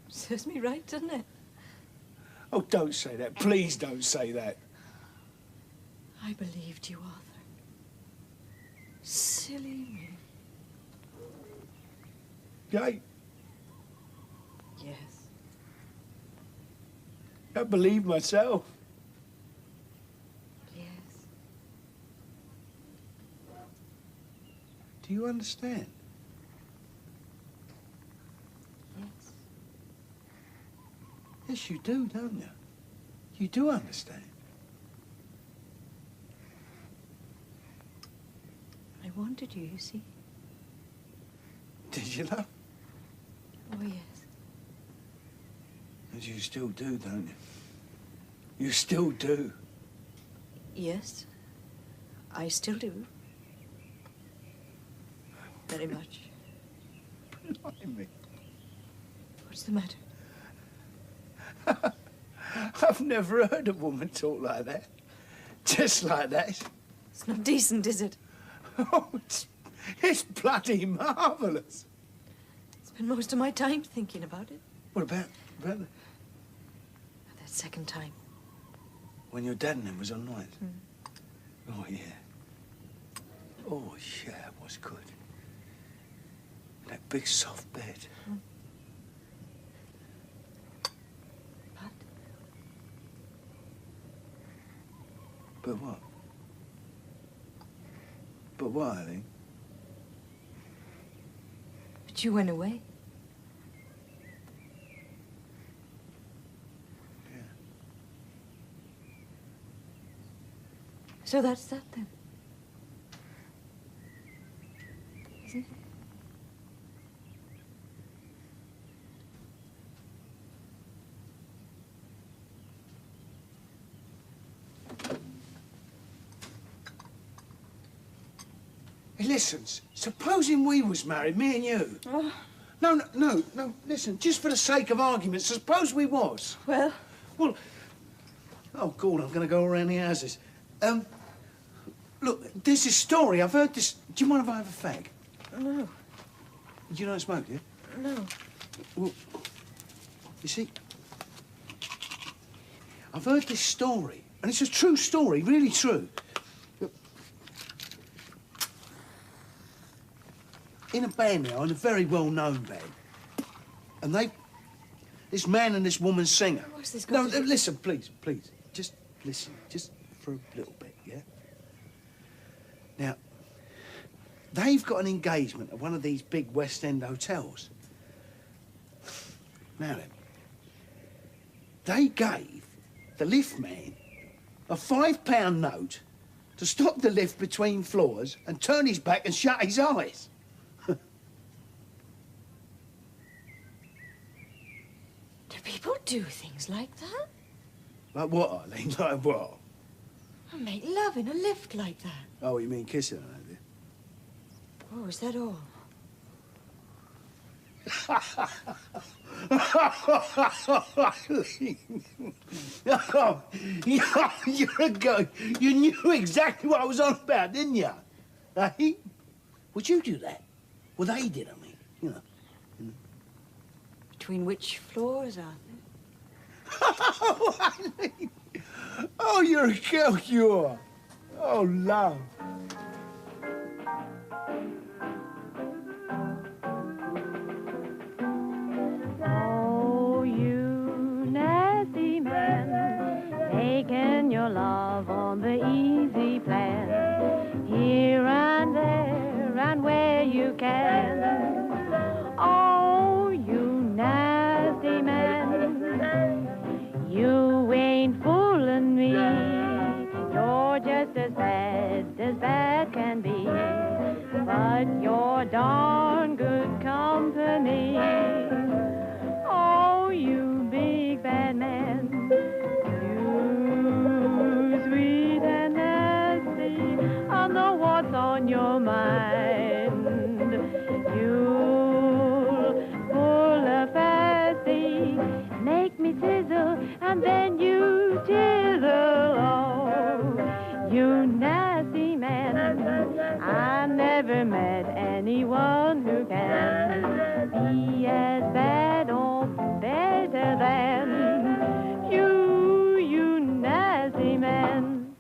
Speaker 12: Serves me right, doesn't it?
Speaker 2: Oh, don't say that. Please don't say that.
Speaker 12: I believed you, Arthur. Silly me.
Speaker 2: Jay,
Speaker 12: Yes.
Speaker 2: I believe myself.
Speaker 12: Yes.
Speaker 2: Do you understand?
Speaker 12: Yes.
Speaker 2: Yes, you do, don't you? You do understand.
Speaker 12: I wanted you, you see.
Speaker 2: Did you, love?
Speaker 12: Oh, yes.
Speaker 2: And you still do, don't you? You still do.
Speaker 12: Yes. I still do. Very much.
Speaker 2: Blimey.
Speaker 12: What's the matter?
Speaker 2: I've never heard a woman talk like that. Just like that.
Speaker 12: It's not decent, is it?
Speaker 2: Oh, it's bloody marvellous.
Speaker 12: Spend most of my time thinking about it.
Speaker 2: What about
Speaker 12: That second time.
Speaker 2: when your dad and him was on night? Oh, yeah. Oh, yeah, it was good. That big soft bed. But what? But what, Eileen?
Speaker 12: But you went away.
Speaker 2: Yeah.
Speaker 12: So that's that then. Isn't it?
Speaker 2: Hey, listen, supposing we was married, me and you.
Speaker 12: Oh.
Speaker 2: No, listen, just for the sake of argument, suppose we was.
Speaker 12: Well?
Speaker 2: Well, oh, God, I'm going to go around the houses. Look, there's this story, I've heard this. Do you mind if I have a fag?
Speaker 12: No.
Speaker 2: You don't smoke, do you?
Speaker 12: No.
Speaker 2: Well, you see, I've heard this story, and it's a true story, really true. In a band now, in a very well-known band, and this man and this woman singer.
Speaker 12: What's this
Speaker 2: No,
Speaker 12: got to do?
Speaker 2: listen, please, just listen, just for a little bit, yeah? Now, they've got an engagement at one of these big West End hotels. Now then, they gave the lift man a £5 note to stop the lift between floors and turn his back and shut his eyes.
Speaker 12: Do people do things like that?
Speaker 2: Like what, Eileen? Like what?
Speaker 12: I make love in a lift like that.
Speaker 2: Oh, you mean kissing, have you?
Speaker 12: Oh, is that all?
Speaker 2: Oh, you're a go. You knew exactly what I was on about, didn't you? Hey? Would you do that? Well, they did, I mean, you know.
Speaker 12: Between which floors, Arthur?
Speaker 2: Oh, Eileen. Oh, you're a girl, you are. Oh, love.
Speaker 8: Oh, you nasty man, taking your love on the easy plan, here and there and where you can. Oh, you nasty man, you ain't fooling me. You're just as bad can be, but you're darn good company. Oh, you big bad man, you sweet and nasty, I know what's on your mind. never met anyone who can be as bad or better than you nasty man.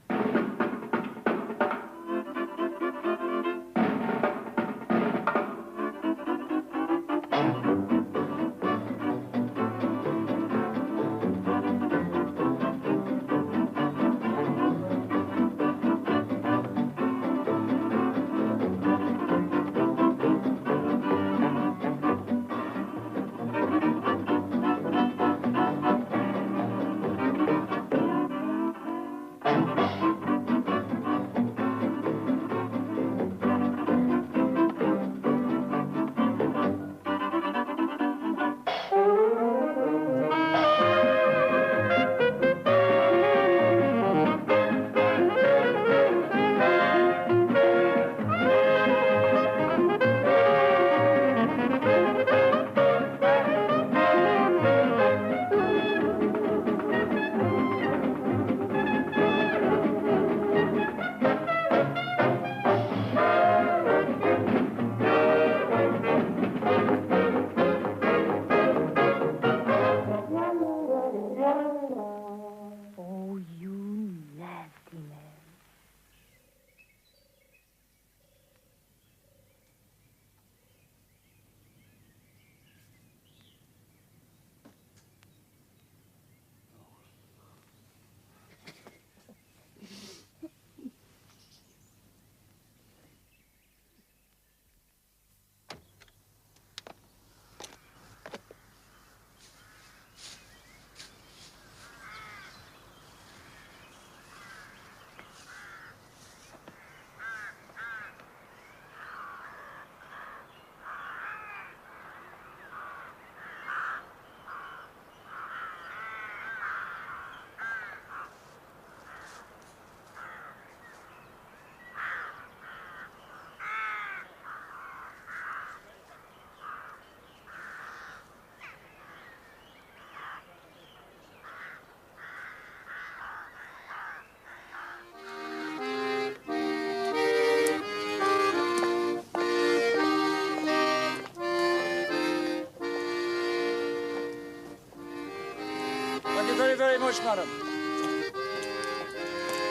Speaker 13: Very much, madam.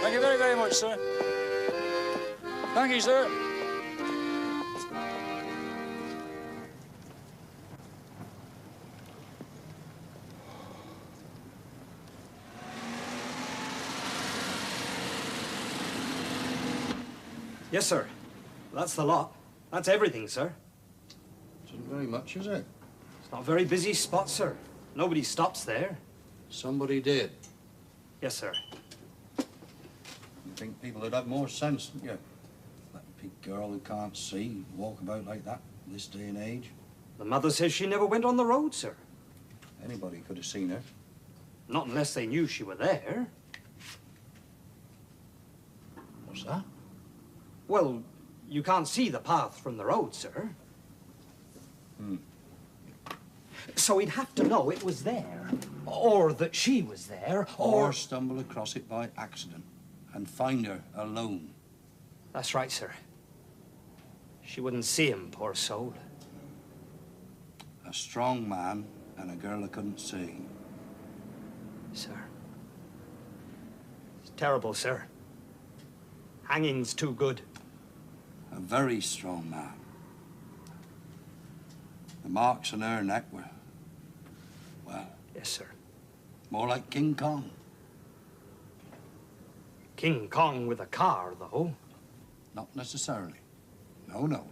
Speaker 13: Thank you very, very much, sir. Thank you, sir.
Speaker 14: Yes, sir. That's the lot. That's everything, sir.
Speaker 11: Isn't very much, is it?
Speaker 14: It's not a very busy spot, sir. Nobody stops there.
Speaker 11: Somebody did.
Speaker 14: Yes, sir.
Speaker 11: You think people would have more sense, don't you? That big girl who can't see walk about like that this day and age.
Speaker 14: The mother says she never went on the road, sir.
Speaker 11: Anybody could have seen her.
Speaker 14: Not unless they knew she were there.
Speaker 11: What's that?
Speaker 14: Well, you can't see the path from the road, sir. So he'd have to know it was there, or that she was there,
Speaker 11: or stumble across it by accident and find her alone.
Speaker 14: That's right, sir. She wouldn't see him, poor soul.
Speaker 11: A strong man and a girl I couldn't see.
Speaker 14: Sir. It's terrible, sir. Hanging's too good.
Speaker 11: A very strong man. The marks on her neck were, well...
Speaker 14: Yes, sir.
Speaker 11: More like King Kong.
Speaker 14: King Kong with a car, though.
Speaker 11: Not necessarily. No, no.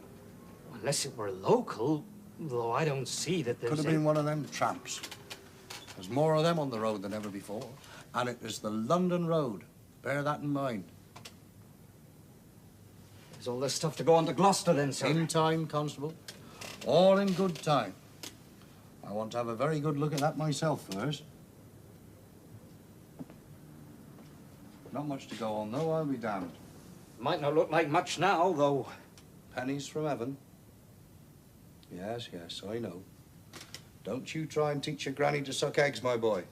Speaker 14: Unless it were local, though I don't see that there's...
Speaker 11: Could have been one of them tramps. There's more of them on the road than ever before. And it was the London road. Bear that in mind.
Speaker 14: There's all this stuff to go on to Gloucester, then, sir.
Speaker 11: In time, Constable. All in good time. I want to have a very good look at that myself first. Not much to go on, though, I'll be damned.
Speaker 14: Might not look like much now, though.
Speaker 11: Pennies from heaven. Yes, yes, I know. Don't you try and teach your granny to suck eggs, my boy.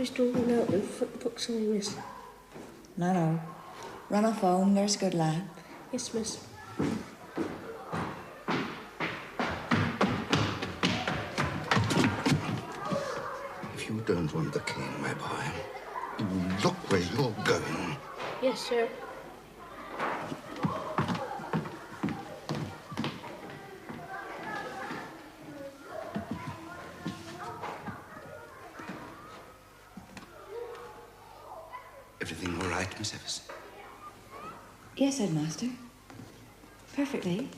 Speaker 7: just don't run out and put the books away, miss.
Speaker 6: No. Run off home, there's a good lad.
Speaker 7: Yes, miss.
Speaker 15: If you don't want the cane, my boy, you look where you're going.
Speaker 7: Yes, sir.
Speaker 15: Everything all right, Miss Everson?
Speaker 6: Yes, Headmaster. Perfectly.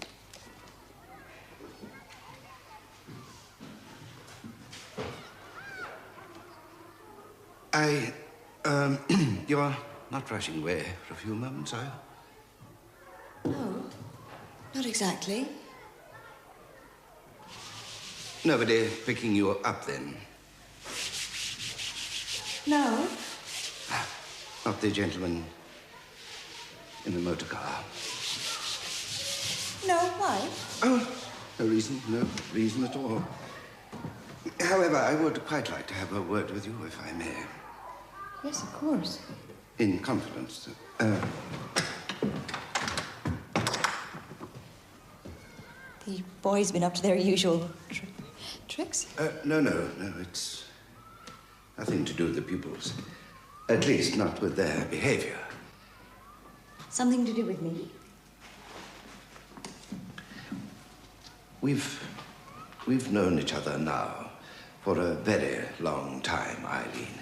Speaker 15: You're not rushing away for a few moments, are you?
Speaker 6: No, not exactly.
Speaker 15: Nobody picking you up, then?
Speaker 6: No.
Speaker 15: Not the gentleman in the motor car?
Speaker 6: No, why?
Speaker 15: Oh, no reason at all. However, I would quite like to have a word with you, if I may.
Speaker 6: Yes, of course.
Speaker 15: In confidence.
Speaker 6: The boys been up to their usual tricks?
Speaker 15: No, it's nothing to do with the pupils. At least not with their behavior.
Speaker 6: Something to do with me?
Speaker 15: We've known each other now for a very long time, Eileen.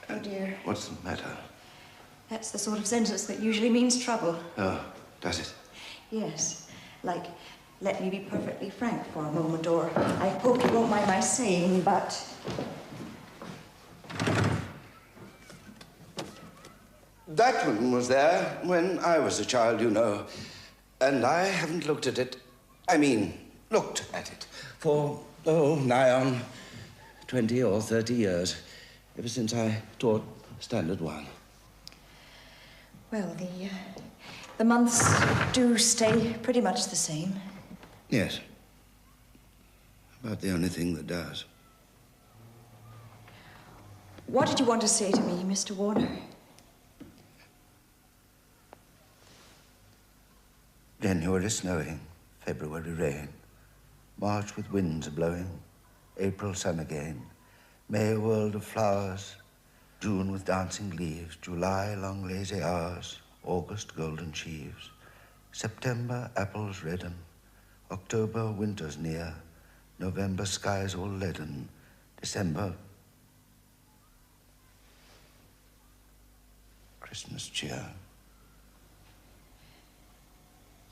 Speaker 6: Oh, dear.
Speaker 15: What's the matter?
Speaker 6: That's the sort of sentence that usually means trouble.
Speaker 15: Oh, does it?
Speaker 6: Yes. Like, let me be perfectly frank for a moment, or I hope you won't mind my saying, but...
Speaker 15: That one was there when I was a child, you know. And I haven't looked at it. Looked at it for, nigh on 20 or 30 years. Ever since I taught Standard 1.
Speaker 6: Well, the months do stay pretty much the same.
Speaker 15: Yes. About the only thing that does.
Speaker 6: What did you want to say to me, Mr. Warner?
Speaker 15: January snowing, February rain, March with winds a-blowing, April sun again, May a world of flowers, June with dancing leaves, July long lazy hours, August golden sheaves, September apples redden, October winter's near, November skies all leaden, December Christmas cheer.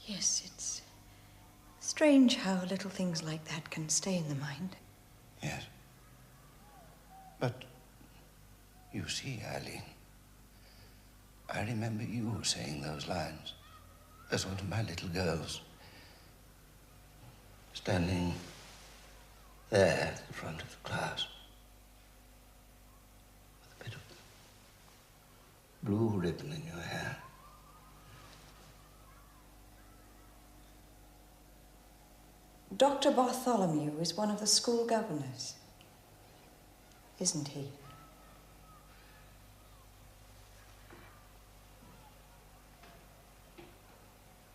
Speaker 6: Yes, it's strange how little things like that can stay in the mind.
Speaker 15: Yes. But, you see, Eileen, I remember you saying those lines as one of my little girls, standing there at the front of the class with a bit of blue ribbon in your hair.
Speaker 6: Dr. Bartholomew is one of the school governors, isn't he?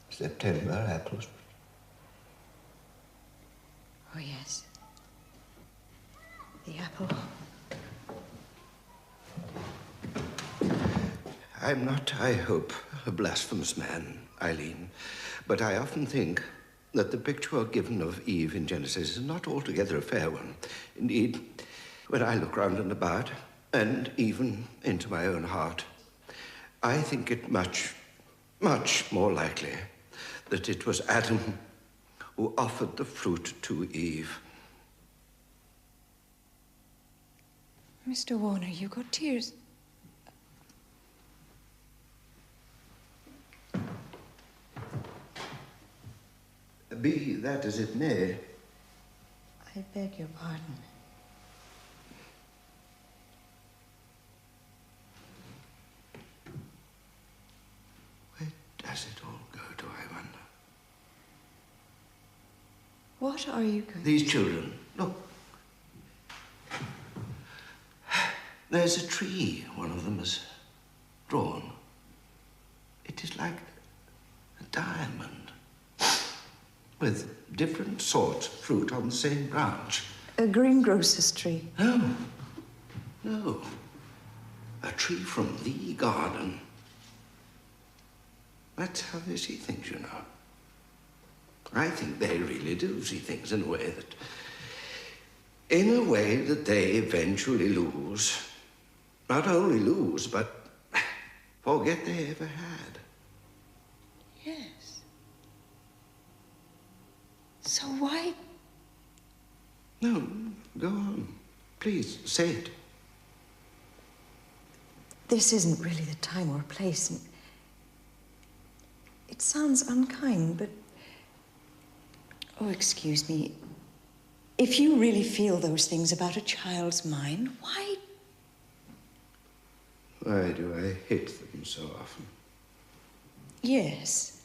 Speaker 15: September apples.
Speaker 6: Oh, yes. The apple.
Speaker 15: I'm not, I hope, a blasphemous man, Eileen, but I often think that the picture given of Eve in Genesis is not altogether a fair one. Indeed, when I look round and about, and even into my own heart, I think it much, much more likely that it was Adam who offered the fruit to Eve.
Speaker 6: Mr. Warner, you got tears.
Speaker 15: Be that as it may.
Speaker 6: I beg your pardon.
Speaker 15: Where does it all go to, I wonder?
Speaker 6: What are you going
Speaker 15: These children, look. There's a tree one of them has drawn. It is like a diamond, with different sorts of fruit on the same branch.
Speaker 6: A greengrocer's tree?
Speaker 15: No, no. A tree from the garden. That's how they see things, you know. I think they really do see things in a way that they eventually lose. Not only lose, but forget they ever had.
Speaker 6: Yes. So why?
Speaker 15: No, go on. Please, say it.
Speaker 6: This isn't really the time or place, and it sounds unkind, but... Oh, excuse me. If you really feel those things about a child's mind, why...
Speaker 15: Why do I hit them so often?
Speaker 6: Yes.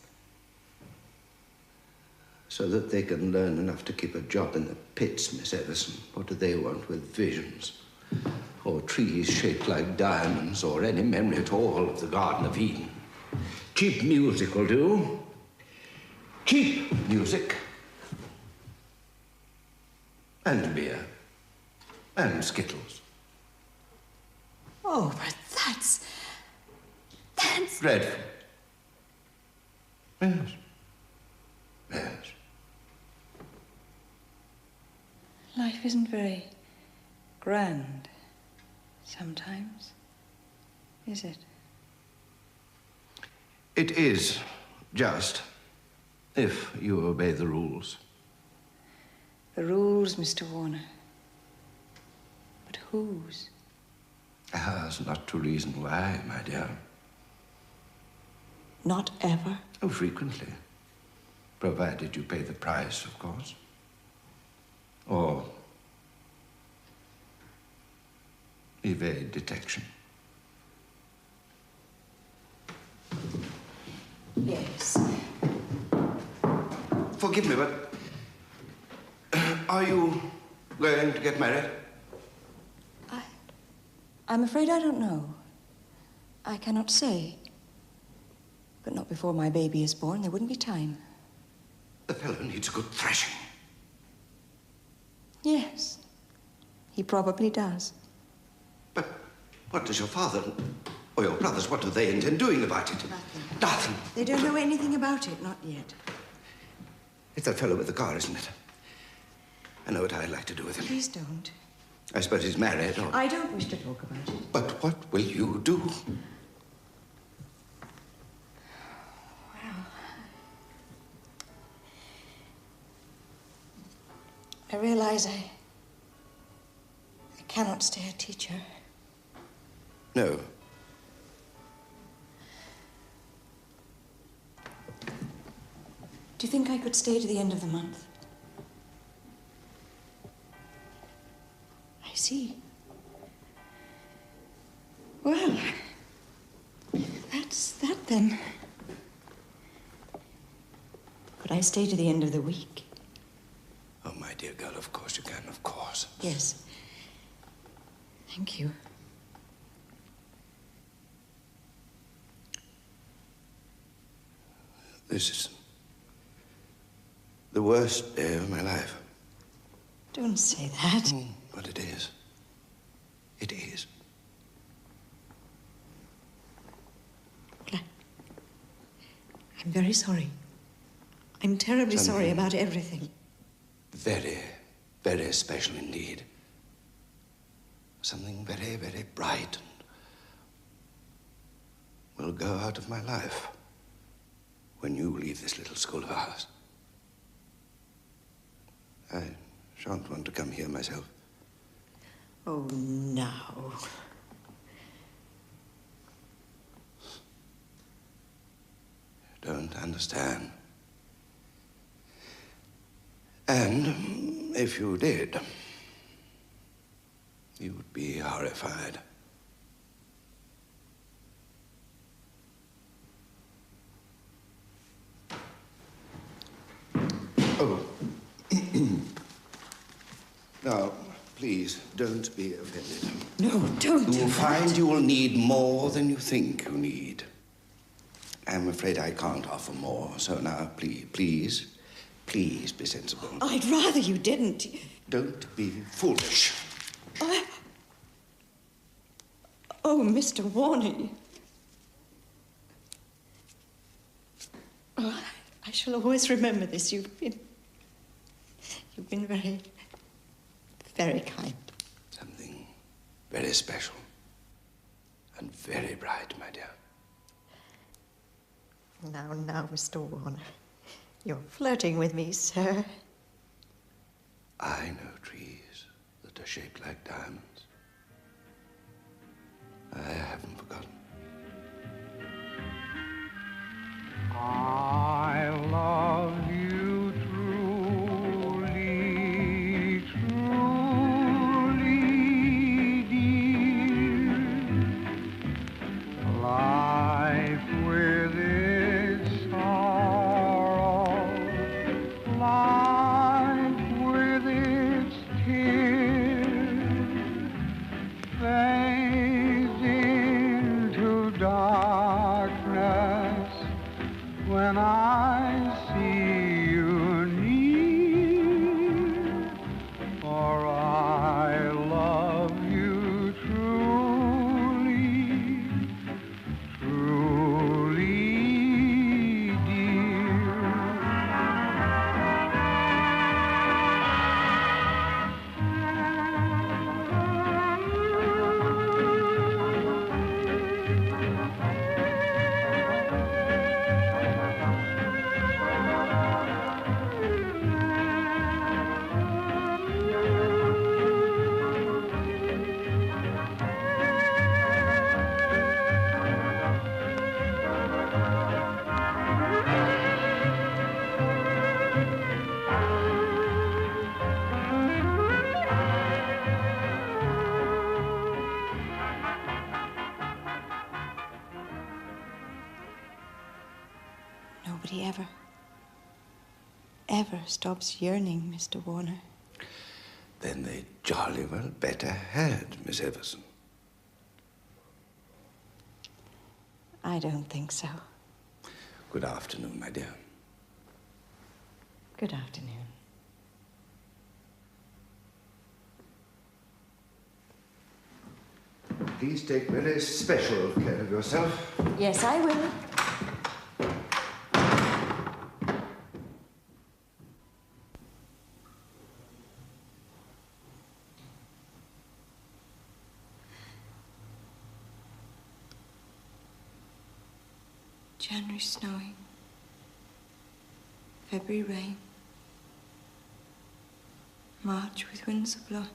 Speaker 15: So that they can learn enough to keep a job in the pits, Miss Everson. What do they want with visions? Or trees shaped like diamonds, or any memory at all of the Garden of Eden? Cheap music will do. Cheap music. And beer. And Skittles.
Speaker 6: Oh, but that's...
Speaker 15: Dreadful. Yes. Yes.
Speaker 6: Life isn't very grand sometimes, is it?
Speaker 15: It is just if you obey the rules.
Speaker 6: The rules, Mr. Warner. But whose?
Speaker 15: Ours, not to reason why, my dear.
Speaker 6: Not ever?
Speaker 15: Oh, frequently. Provided you pay the price, of course. Or evade detection.
Speaker 6: Yes.
Speaker 15: Forgive me, but are you going to get married?
Speaker 6: I'm afraid I don't know. I cannot say. But not before my baby is born. There wouldn't be time.
Speaker 15: The fellow needs a good thrashing.
Speaker 6: Yes. He probably does.
Speaker 15: But what does your father or your brothers, what do they intend doing about it? Nothing.
Speaker 6: They don't know anything about it, not yet.
Speaker 15: It's that fellow with the car, isn't it? I know what I'd like to do with him.
Speaker 6: Please don't.
Speaker 15: I suppose he's married, or...
Speaker 6: I don't wish to talk about it.
Speaker 15: But what will you do?
Speaker 6: Well... I realize I cannot stay a teacher.
Speaker 15: No.
Speaker 6: Do you think I could stay to the end of the month? I see. Well, that's that then. Could I stay to the end of the week?
Speaker 15: Oh, my dear girl, of course you can, of course.
Speaker 6: Yes. Thank you.
Speaker 15: This is the worst day of my life.
Speaker 6: Don't say that.
Speaker 15: But it is. It is.
Speaker 6: I'm very sorry. I'm terribly sorry about everything.
Speaker 15: Very, very special indeed. Something very, very bright and will go out of my life when you leave this little school of ours. I shan't want to come here myself.
Speaker 6: Oh, no.
Speaker 15: You don't understand. And if you did, you would be horrified. Oh. Now, please. please, don't be offended.
Speaker 6: No, don't.
Speaker 15: You will find you will need more than you think you need. I'm afraid I can't offer more, so now, please be sensible.
Speaker 6: I'd rather you didn't.
Speaker 15: Don't be foolish.
Speaker 6: Oh, Mr. Warner. Oh, I shall always remember this. You've been very, very kind.
Speaker 15: Something very special and very bright, my dear.
Speaker 6: Now, Mr. Warner. You're flirting with me, sir.
Speaker 15: I know trees that are shaped like diamonds. I haven't forgotten.
Speaker 3: I love you truly, truly, dear. Life with its sorrow, life with its tears, fades into darkness when I see you near, for I love you truly, truly,
Speaker 6: Nobody ever stops yearning, Mr. Warner.
Speaker 15: Then they jolly well better had, Miss Everson.
Speaker 6: I don't think so.
Speaker 15: Good afternoon, my dear.
Speaker 6: Good afternoon.
Speaker 15: Please take very special care of yourself.
Speaker 6: Yes, I will. January snowing, February rain, March with winds a blowing.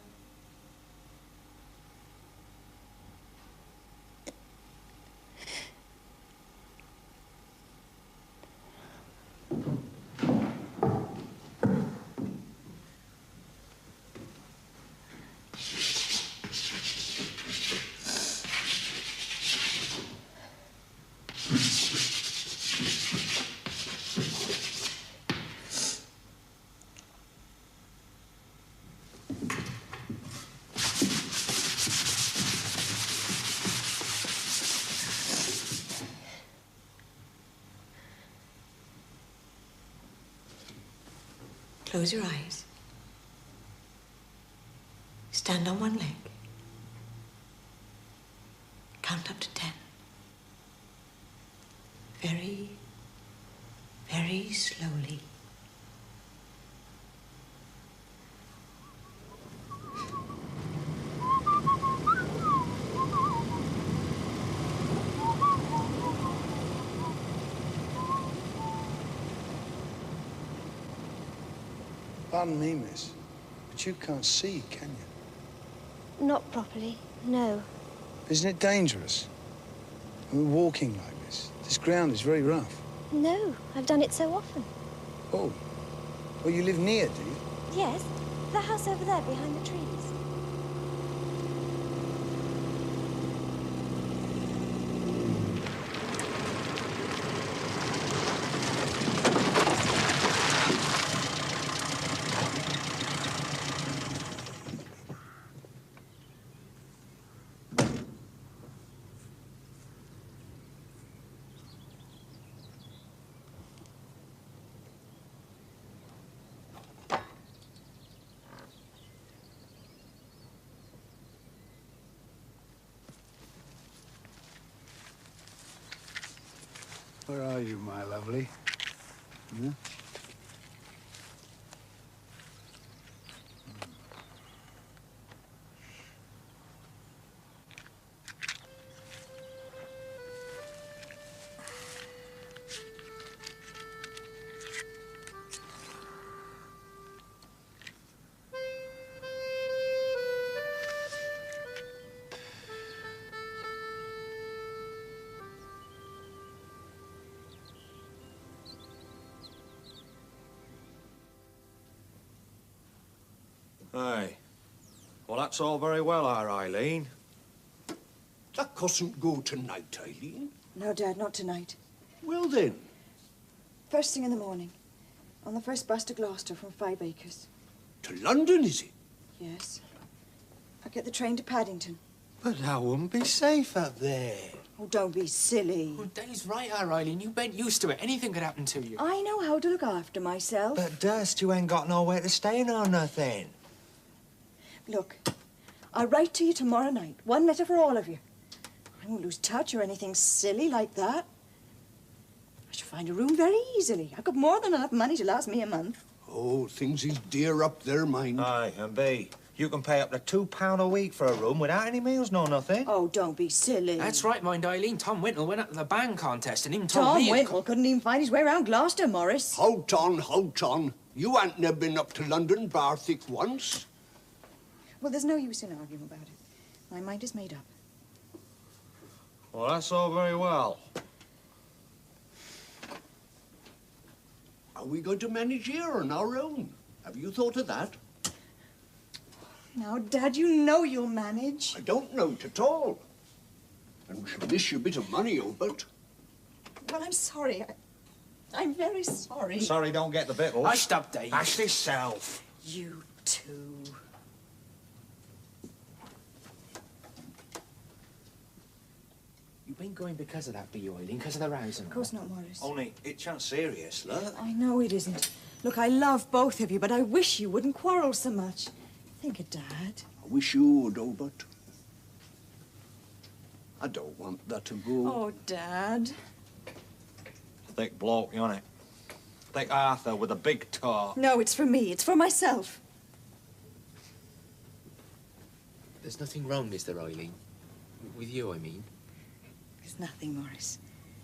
Speaker 6: Close your eyes. Stand on one leg. Count up to 10. Very, very slowly.
Speaker 4: Pardon me, miss, but you can't see, can you?
Speaker 9: Not properly, no.
Speaker 4: Isn't it dangerous? We're walking like this. This ground is very rough.
Speaker 9: No, I've done it so often.
Speaker 4: Oh. Well, you live near, do you?
Speaker 9: Yes, the house over there behind the trees.
Speaker 4: Where are you, my lovely? Hmm?
Speaker 13: Aye. Well, that's all very well, our Eileen.
Speaker 16: That mustn't go tonight, Eileen.
Speaker 12: No, Dad, not tonight.
Speaker 16: Well, then.
Speaker 12: First thing in the morning. On the first bus to Gloucester from 5 Acres.
Speaker 16: To London, is it?
Speaker 12: Yes. I'll get the train to Paddington.
Speaker 17: But I wouldn't be safe up there.
Speaker 12: Oh, don't be silly.
Speaker 18: Well, Daddy's right, Eileen. You been used to it. Anything could happen to you.
Speaker 12: I know how to look after myself.
Speaker 17: But Dust, you ain't got nowhere to stay nor nothing.
Speaker 12: Look, I'll write to you tomorrow night. One letter for all of you. I won't lose touch or anything silly like that. I shall find a room very easily. I've got more than enough money to last me a month.
Speaker 16: Oh, things is dear up there, mind.
Speaker 17: Aye, and B, you can pay up to £2 a week for a room without any meals nor nothing.
Speaker 12: Oh, don't be silly.
Speaker 18: That's right, mind, Eileen. Tom Wintle went up to the band contest and him told
Speaker 12: Tom
Speaker 18: me...
Speaker 12: Wintle couldn't even find his way around Gloucester, Morris.
Speaker 16: Hold on. You ain't never been up to London, Barthick, once.
Speaker 12: Well, there's no use in arguing about it. My mind is made up.
Speaker 13: Well, that's all very well.
Speaker 16: Are we going to manage here on our own? Have you thought of that?
Speaker 12: Now, Dad, you know you'll manage.
Speaker 16: I don't know it at all. And we shall miss you a bit of money, Albert.
Speaker 12: Well, I'm sorry. I'm very sorry.
Speaker 13: Sorry, don't get the victuals.
Speaker 18: I stopped, Dave.
Speaker 13: Ask yourself.
Speaker 12: You too.
Speaker 18: You've been going because of that, be you, Eileen? Because of the rows and
Speaker 12: Of course not, Morris.
Speaker 13: Only, it chan't serious, look.
Speaker 12: I know it isn't. Look, I love both of you, but I wish you wouldn't quarrel so much. Think of Dad.
Speaker 16: I wish you would, Albert. I don't want that to go.
Speaker 12: Oh, Dad.
Speaker 13: Thick bloke, you it? Thick Arthur with a big toe.
Speaker 12: No, it's for me. It's for myself.
Speaker 18: There's nothing wrong, is there, Eileen? With you, I mean.
Speaker 12: There's nothing, Morris.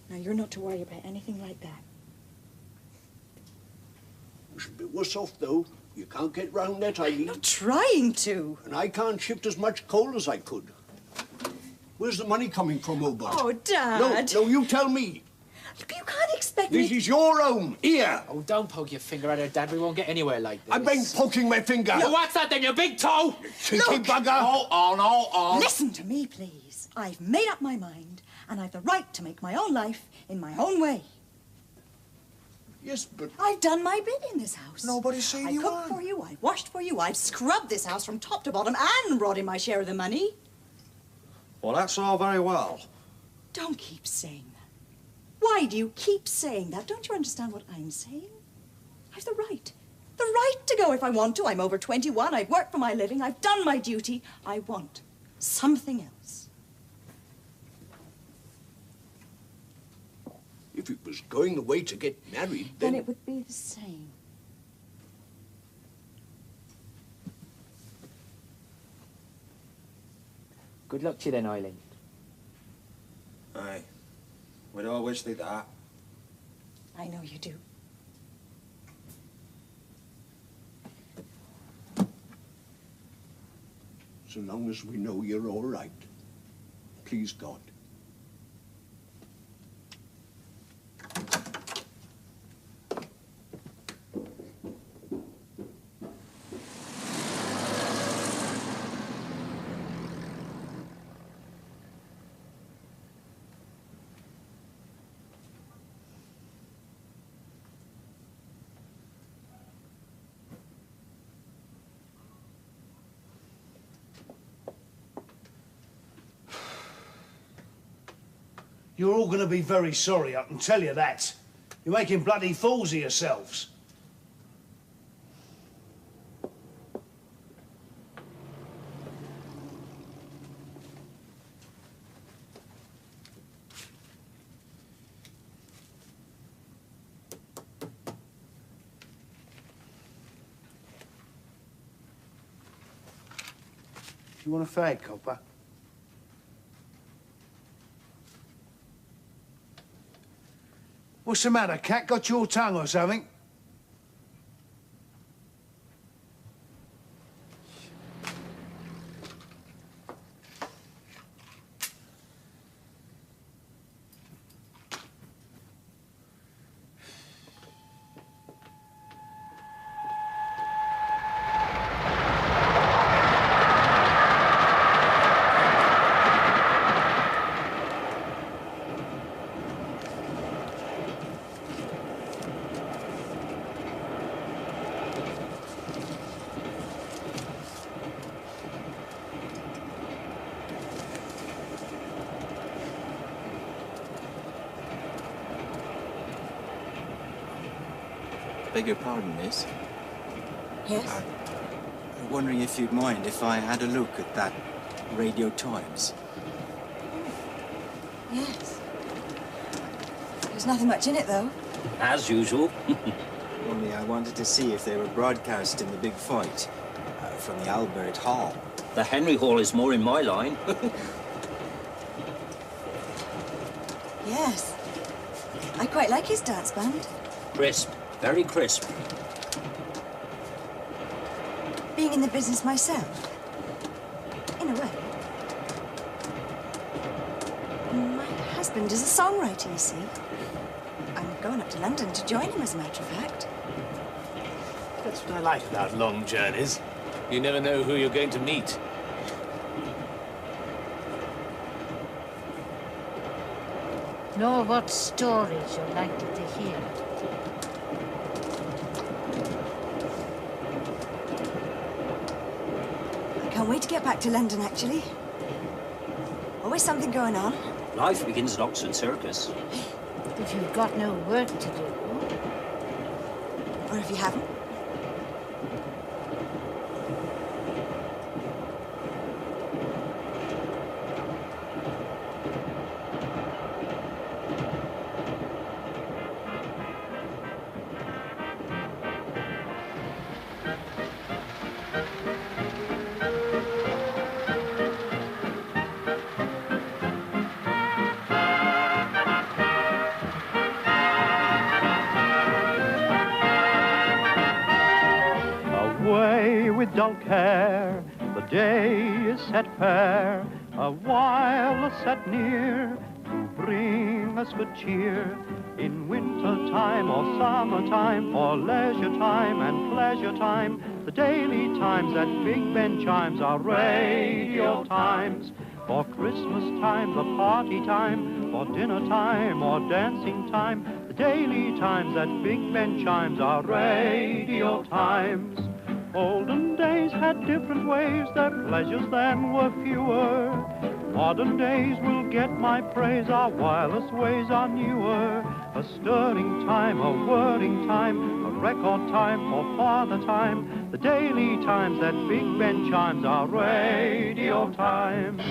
Speaker 12: Now, you're not to worry about anything like that.
Speaker 16: We should be worse off, though. You can't get round that, Eileen.
Speaker 12: Not trying to.
Speaker 16: And I can't shift as much coal as I could. Where's the money coming from, Albert?
Speaker 12: Oh, Dad.
Speaker 16: No, you tell me.
Speaker 12: Look, you can't expect me
Speaker 16: This is your home, here.
Speaker 18: Oh, don't poke your finger at her, Dad. We won't get anywhere like this.
Speaker 16: I've been poking my finger.
Speaker 18: Well, what's that then, you big toe?
Speaker 16: Cheeky bugger.
Speaker 13: Hold on.
Speaker 12: Listen to me, please. I've made up my mind, and I've the right to make my own life in my own way.
Speaker 16: Yes, but...
Speaker 12: I've done my bit in this house.
Speaker 17: Nobody's seen
Speaker 12: I
Speaker 17: you
Speaker 12: cooked for you, I washed for you, I've scrubbed this house from top to bottom and brought in my share of the money.
Speaker 13: Well, that's all very well.
Speaker 12: Don't keep saying that. Why do you keep saying that? Don't you understand what I'm saying? I've the right. The right to go if I want to. I'm over 21. I've worked for my living. I've done my duty. I want something else.
Speaker 16: If it was going the way to get married, then...
Speaker 12: Then it would be the same.
Speaker 18: Good luck to you then, Eileen.
Speaker 13: Aye. We'd all wish thee that.
Speaker 12: I know you do.
Speaker 16: So long as we know you're all right. Please God.
Speaker 2: You're all going to be very sorry, I can tell you that. You're making bloody fools of yourselves. you want a fag, copper? What's the matter, cat? Got your tongue or something?
Speaker 19: Beg your pardon, miss.
Speaker 6: Yes?
Speaker 19: I'm wondering if you'd mind if I had a look at that Radio Times.
Speaker 6: Yes. There's nothing much in it, though.
Speaker 20: As usual.
Speaker 19: Only I wanted to see if they were broadcasting the big fight from the Albert Hall.
Speaker 20: The Henry Hall is more in my line.
Speaker 6: Yes. I quite like his dance band.
Speaker 20: Crisp. Very crisp.
Speaker 6: Being in the business myself, in a way. My husband is a songwriter, you see. I'm going up to London to join him, as a matter of fact.
Speaker 21: That's what I like about long journeys. You never know who you're going to meet.
Speaker 22: Nor what stories you're likely to hear.
Speaker 6: Can't wait to get back to London, actually. Always something going on.
Speaker 20: Life begins at Oxford Circus.
Speaker 22: If you've got no work to do.
Speaker 6: Or if you haven't.
Speaker 3: With dull care, the day is set fair, a while is set near to bring us good cheer. In winter time or summertime, or leisure time and pleasure time, the daily times at Big Ben chimes are radio times. For Christmas time, the party time, for dinner time or dancing time, the daily times at Big Ben chimes are radio times. Olden days had different ways, their pleasures then were fewer. Modern days will get my praise, our wireless ways are newer. A stirring time, a whirring time, a record time for father time. The daily times that Big Ben chimes are radio times.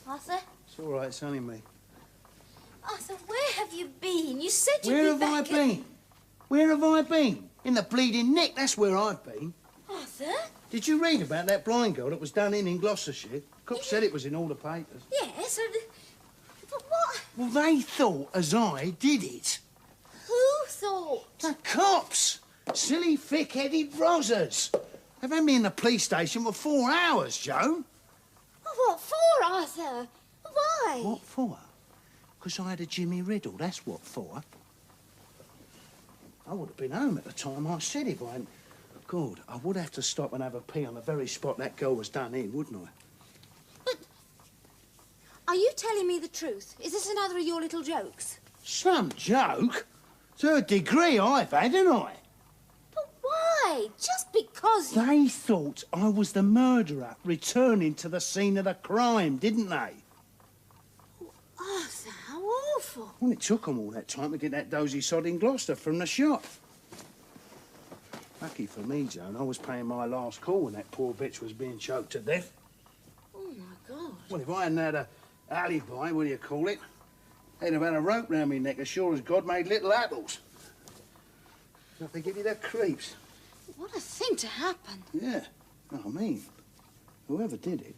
Speaker 9: Arthur?
Speaker 2: It's all right, it's only me.
Speaker 9: Arthur, where have you been? You said you'd
Speaker 2: Where
Speaker 9: be
Speaker 2: have I
Speaker 9: back.
Speaker 2: been? Where have I been? In the bleeding neck, that's where I've been.
Speaker 9: Arthur?
Speaker 2: Did you read about that blind girl that was done in Gloucestershire? Cops said it was in all the papers.
Speaker 9: Yes, but what?
Speaker 2: Well, they thought as I did it.
Speaker 9: Who thought?
Speaker 2: The cops! Silly, thick-headed rozzers. They've had me in the police station for 4 hours, Joan.
Speaker 9: Oh, what for, Arthur? Why?
Speaker 2: What for? Because I had a Jimmy Riddle, that's what for. I would have been home at the time I said if I hadn't... God, I would have to stop and have a pee on the very spot that girl was done in, wouldn't I?
Speaker 9: But are you telling me the truth? Is this another of your little jokes?
Speaker 2: Some joke? Third degree I've had, haven't I?
Speaker 9: But why? Just because you...
Speaker 2: They thought I was the murderer returning to the scene of the crime, didn't they?
Speaker 9: Arthur, how awful.
Speaker 2: Well, it took them all that time to get that dozy sod in Gloucester from the shop. Lucky for me, Joan, I was paying my last call when that poor bitch was being choked to death.
Speaker 9: Oh, my God.
Speaker 2: Well, if I hadn't had a alibi, what do you call it? They'd have had a rope round me neck as sure as God made little apples. Enough to give you the creeps.
Speaker 9: What a thing to happen.
Speaker 2: Yeah. I mean, whoever did it,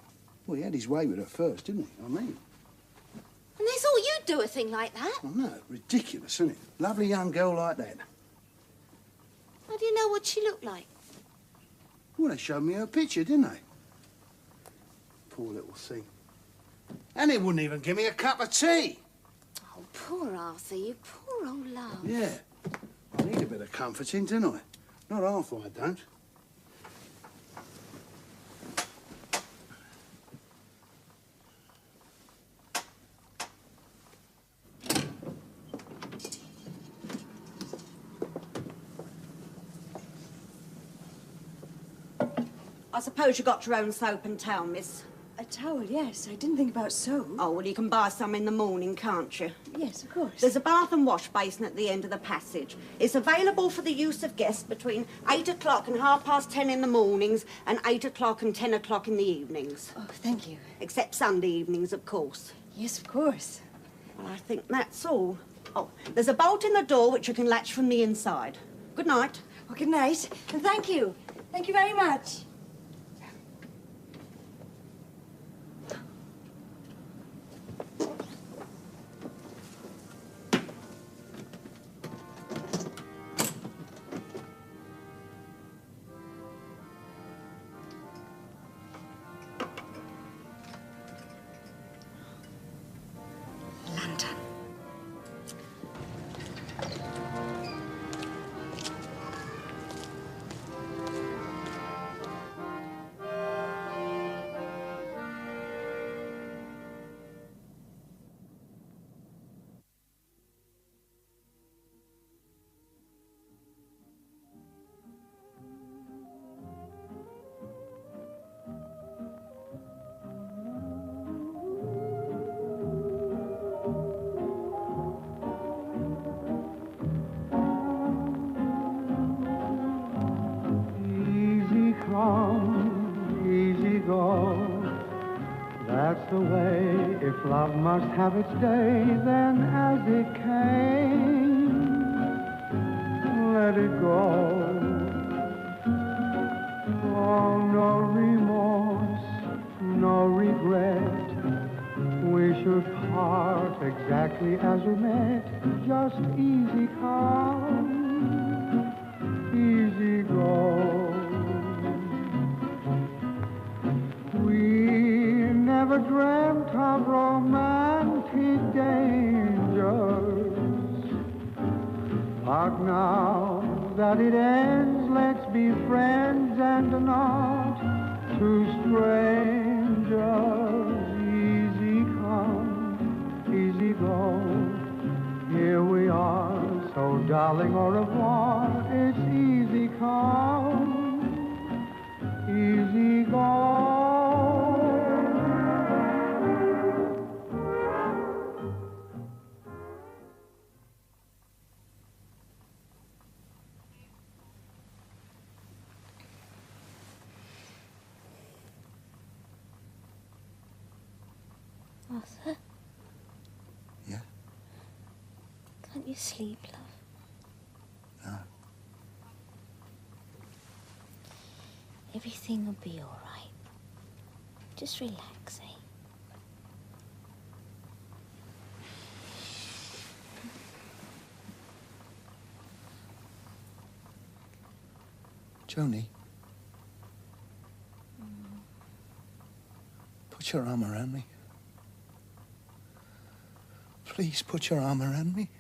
Speaker 2: well, he had his way with her first, didn't he? I mean.
Speaker 9: And they thought you'd do a thing like that?
Speaker 2: Oh, no, ridiculous, isn't it? Lovely young girl like that.
Speaker 9: How do you know what she looked like?
Speaker 2: Well, they showed me her picture, didn't they? Poor little thing. And it wouldn't even give me a cup of tea.
Speaker 9: Oh, poor Arthur, you poor old love.
Speaker 2: Yeah. I need a bit of comforting, don't I? Not half I don't.
Speaker 1: I suppose you got your own soap and towel, miss.
Speaker 12: A towel, yes. I didn't think about soap.
Speaker 1: Oh, well, you can buy some in the morning, can't you?
Speaker 12: Yes, of course.
Speaker 1: There's a bath and wash basin at the end of the passage. It's available for the use of guests between 8 o'clock and 10:30 in the mornings and 8 o'clock and 10 o'clock in the evenings.
Speaker 12: Oh, thank you.
Speaker 1: Except Sunday evenings, of course.
Speaker 12: Yes, of course.
Speaker 1: Well, I think that's all. Oh, there's a bolt in the door which you can latch from the inside. Good night.
Speaker 12: Well, good night. And thank you. Thank you very much.
Speaker 3: Easy go. That's the way. If love must have its day, then as it came, let it go. Oh, no remorse, no regret. We should part exactly as we met. Just easy come, easy go. Never dreamt of romantic dangers, but now that it ends, let's be friends and not two strangers. Easy come, easy go. Here we are, so darling, au revoir. It's easy come, easy go.
Speaker 9: Arthur?
Speaker 2: Yeah?
Speaker 9: Can't you sleep, love?
Speaker 2: No.
Speaker 9: Everything will be all right. Just relax, eh?
Speaker 2: Joni. Put your arm around me. Please put your arm around me.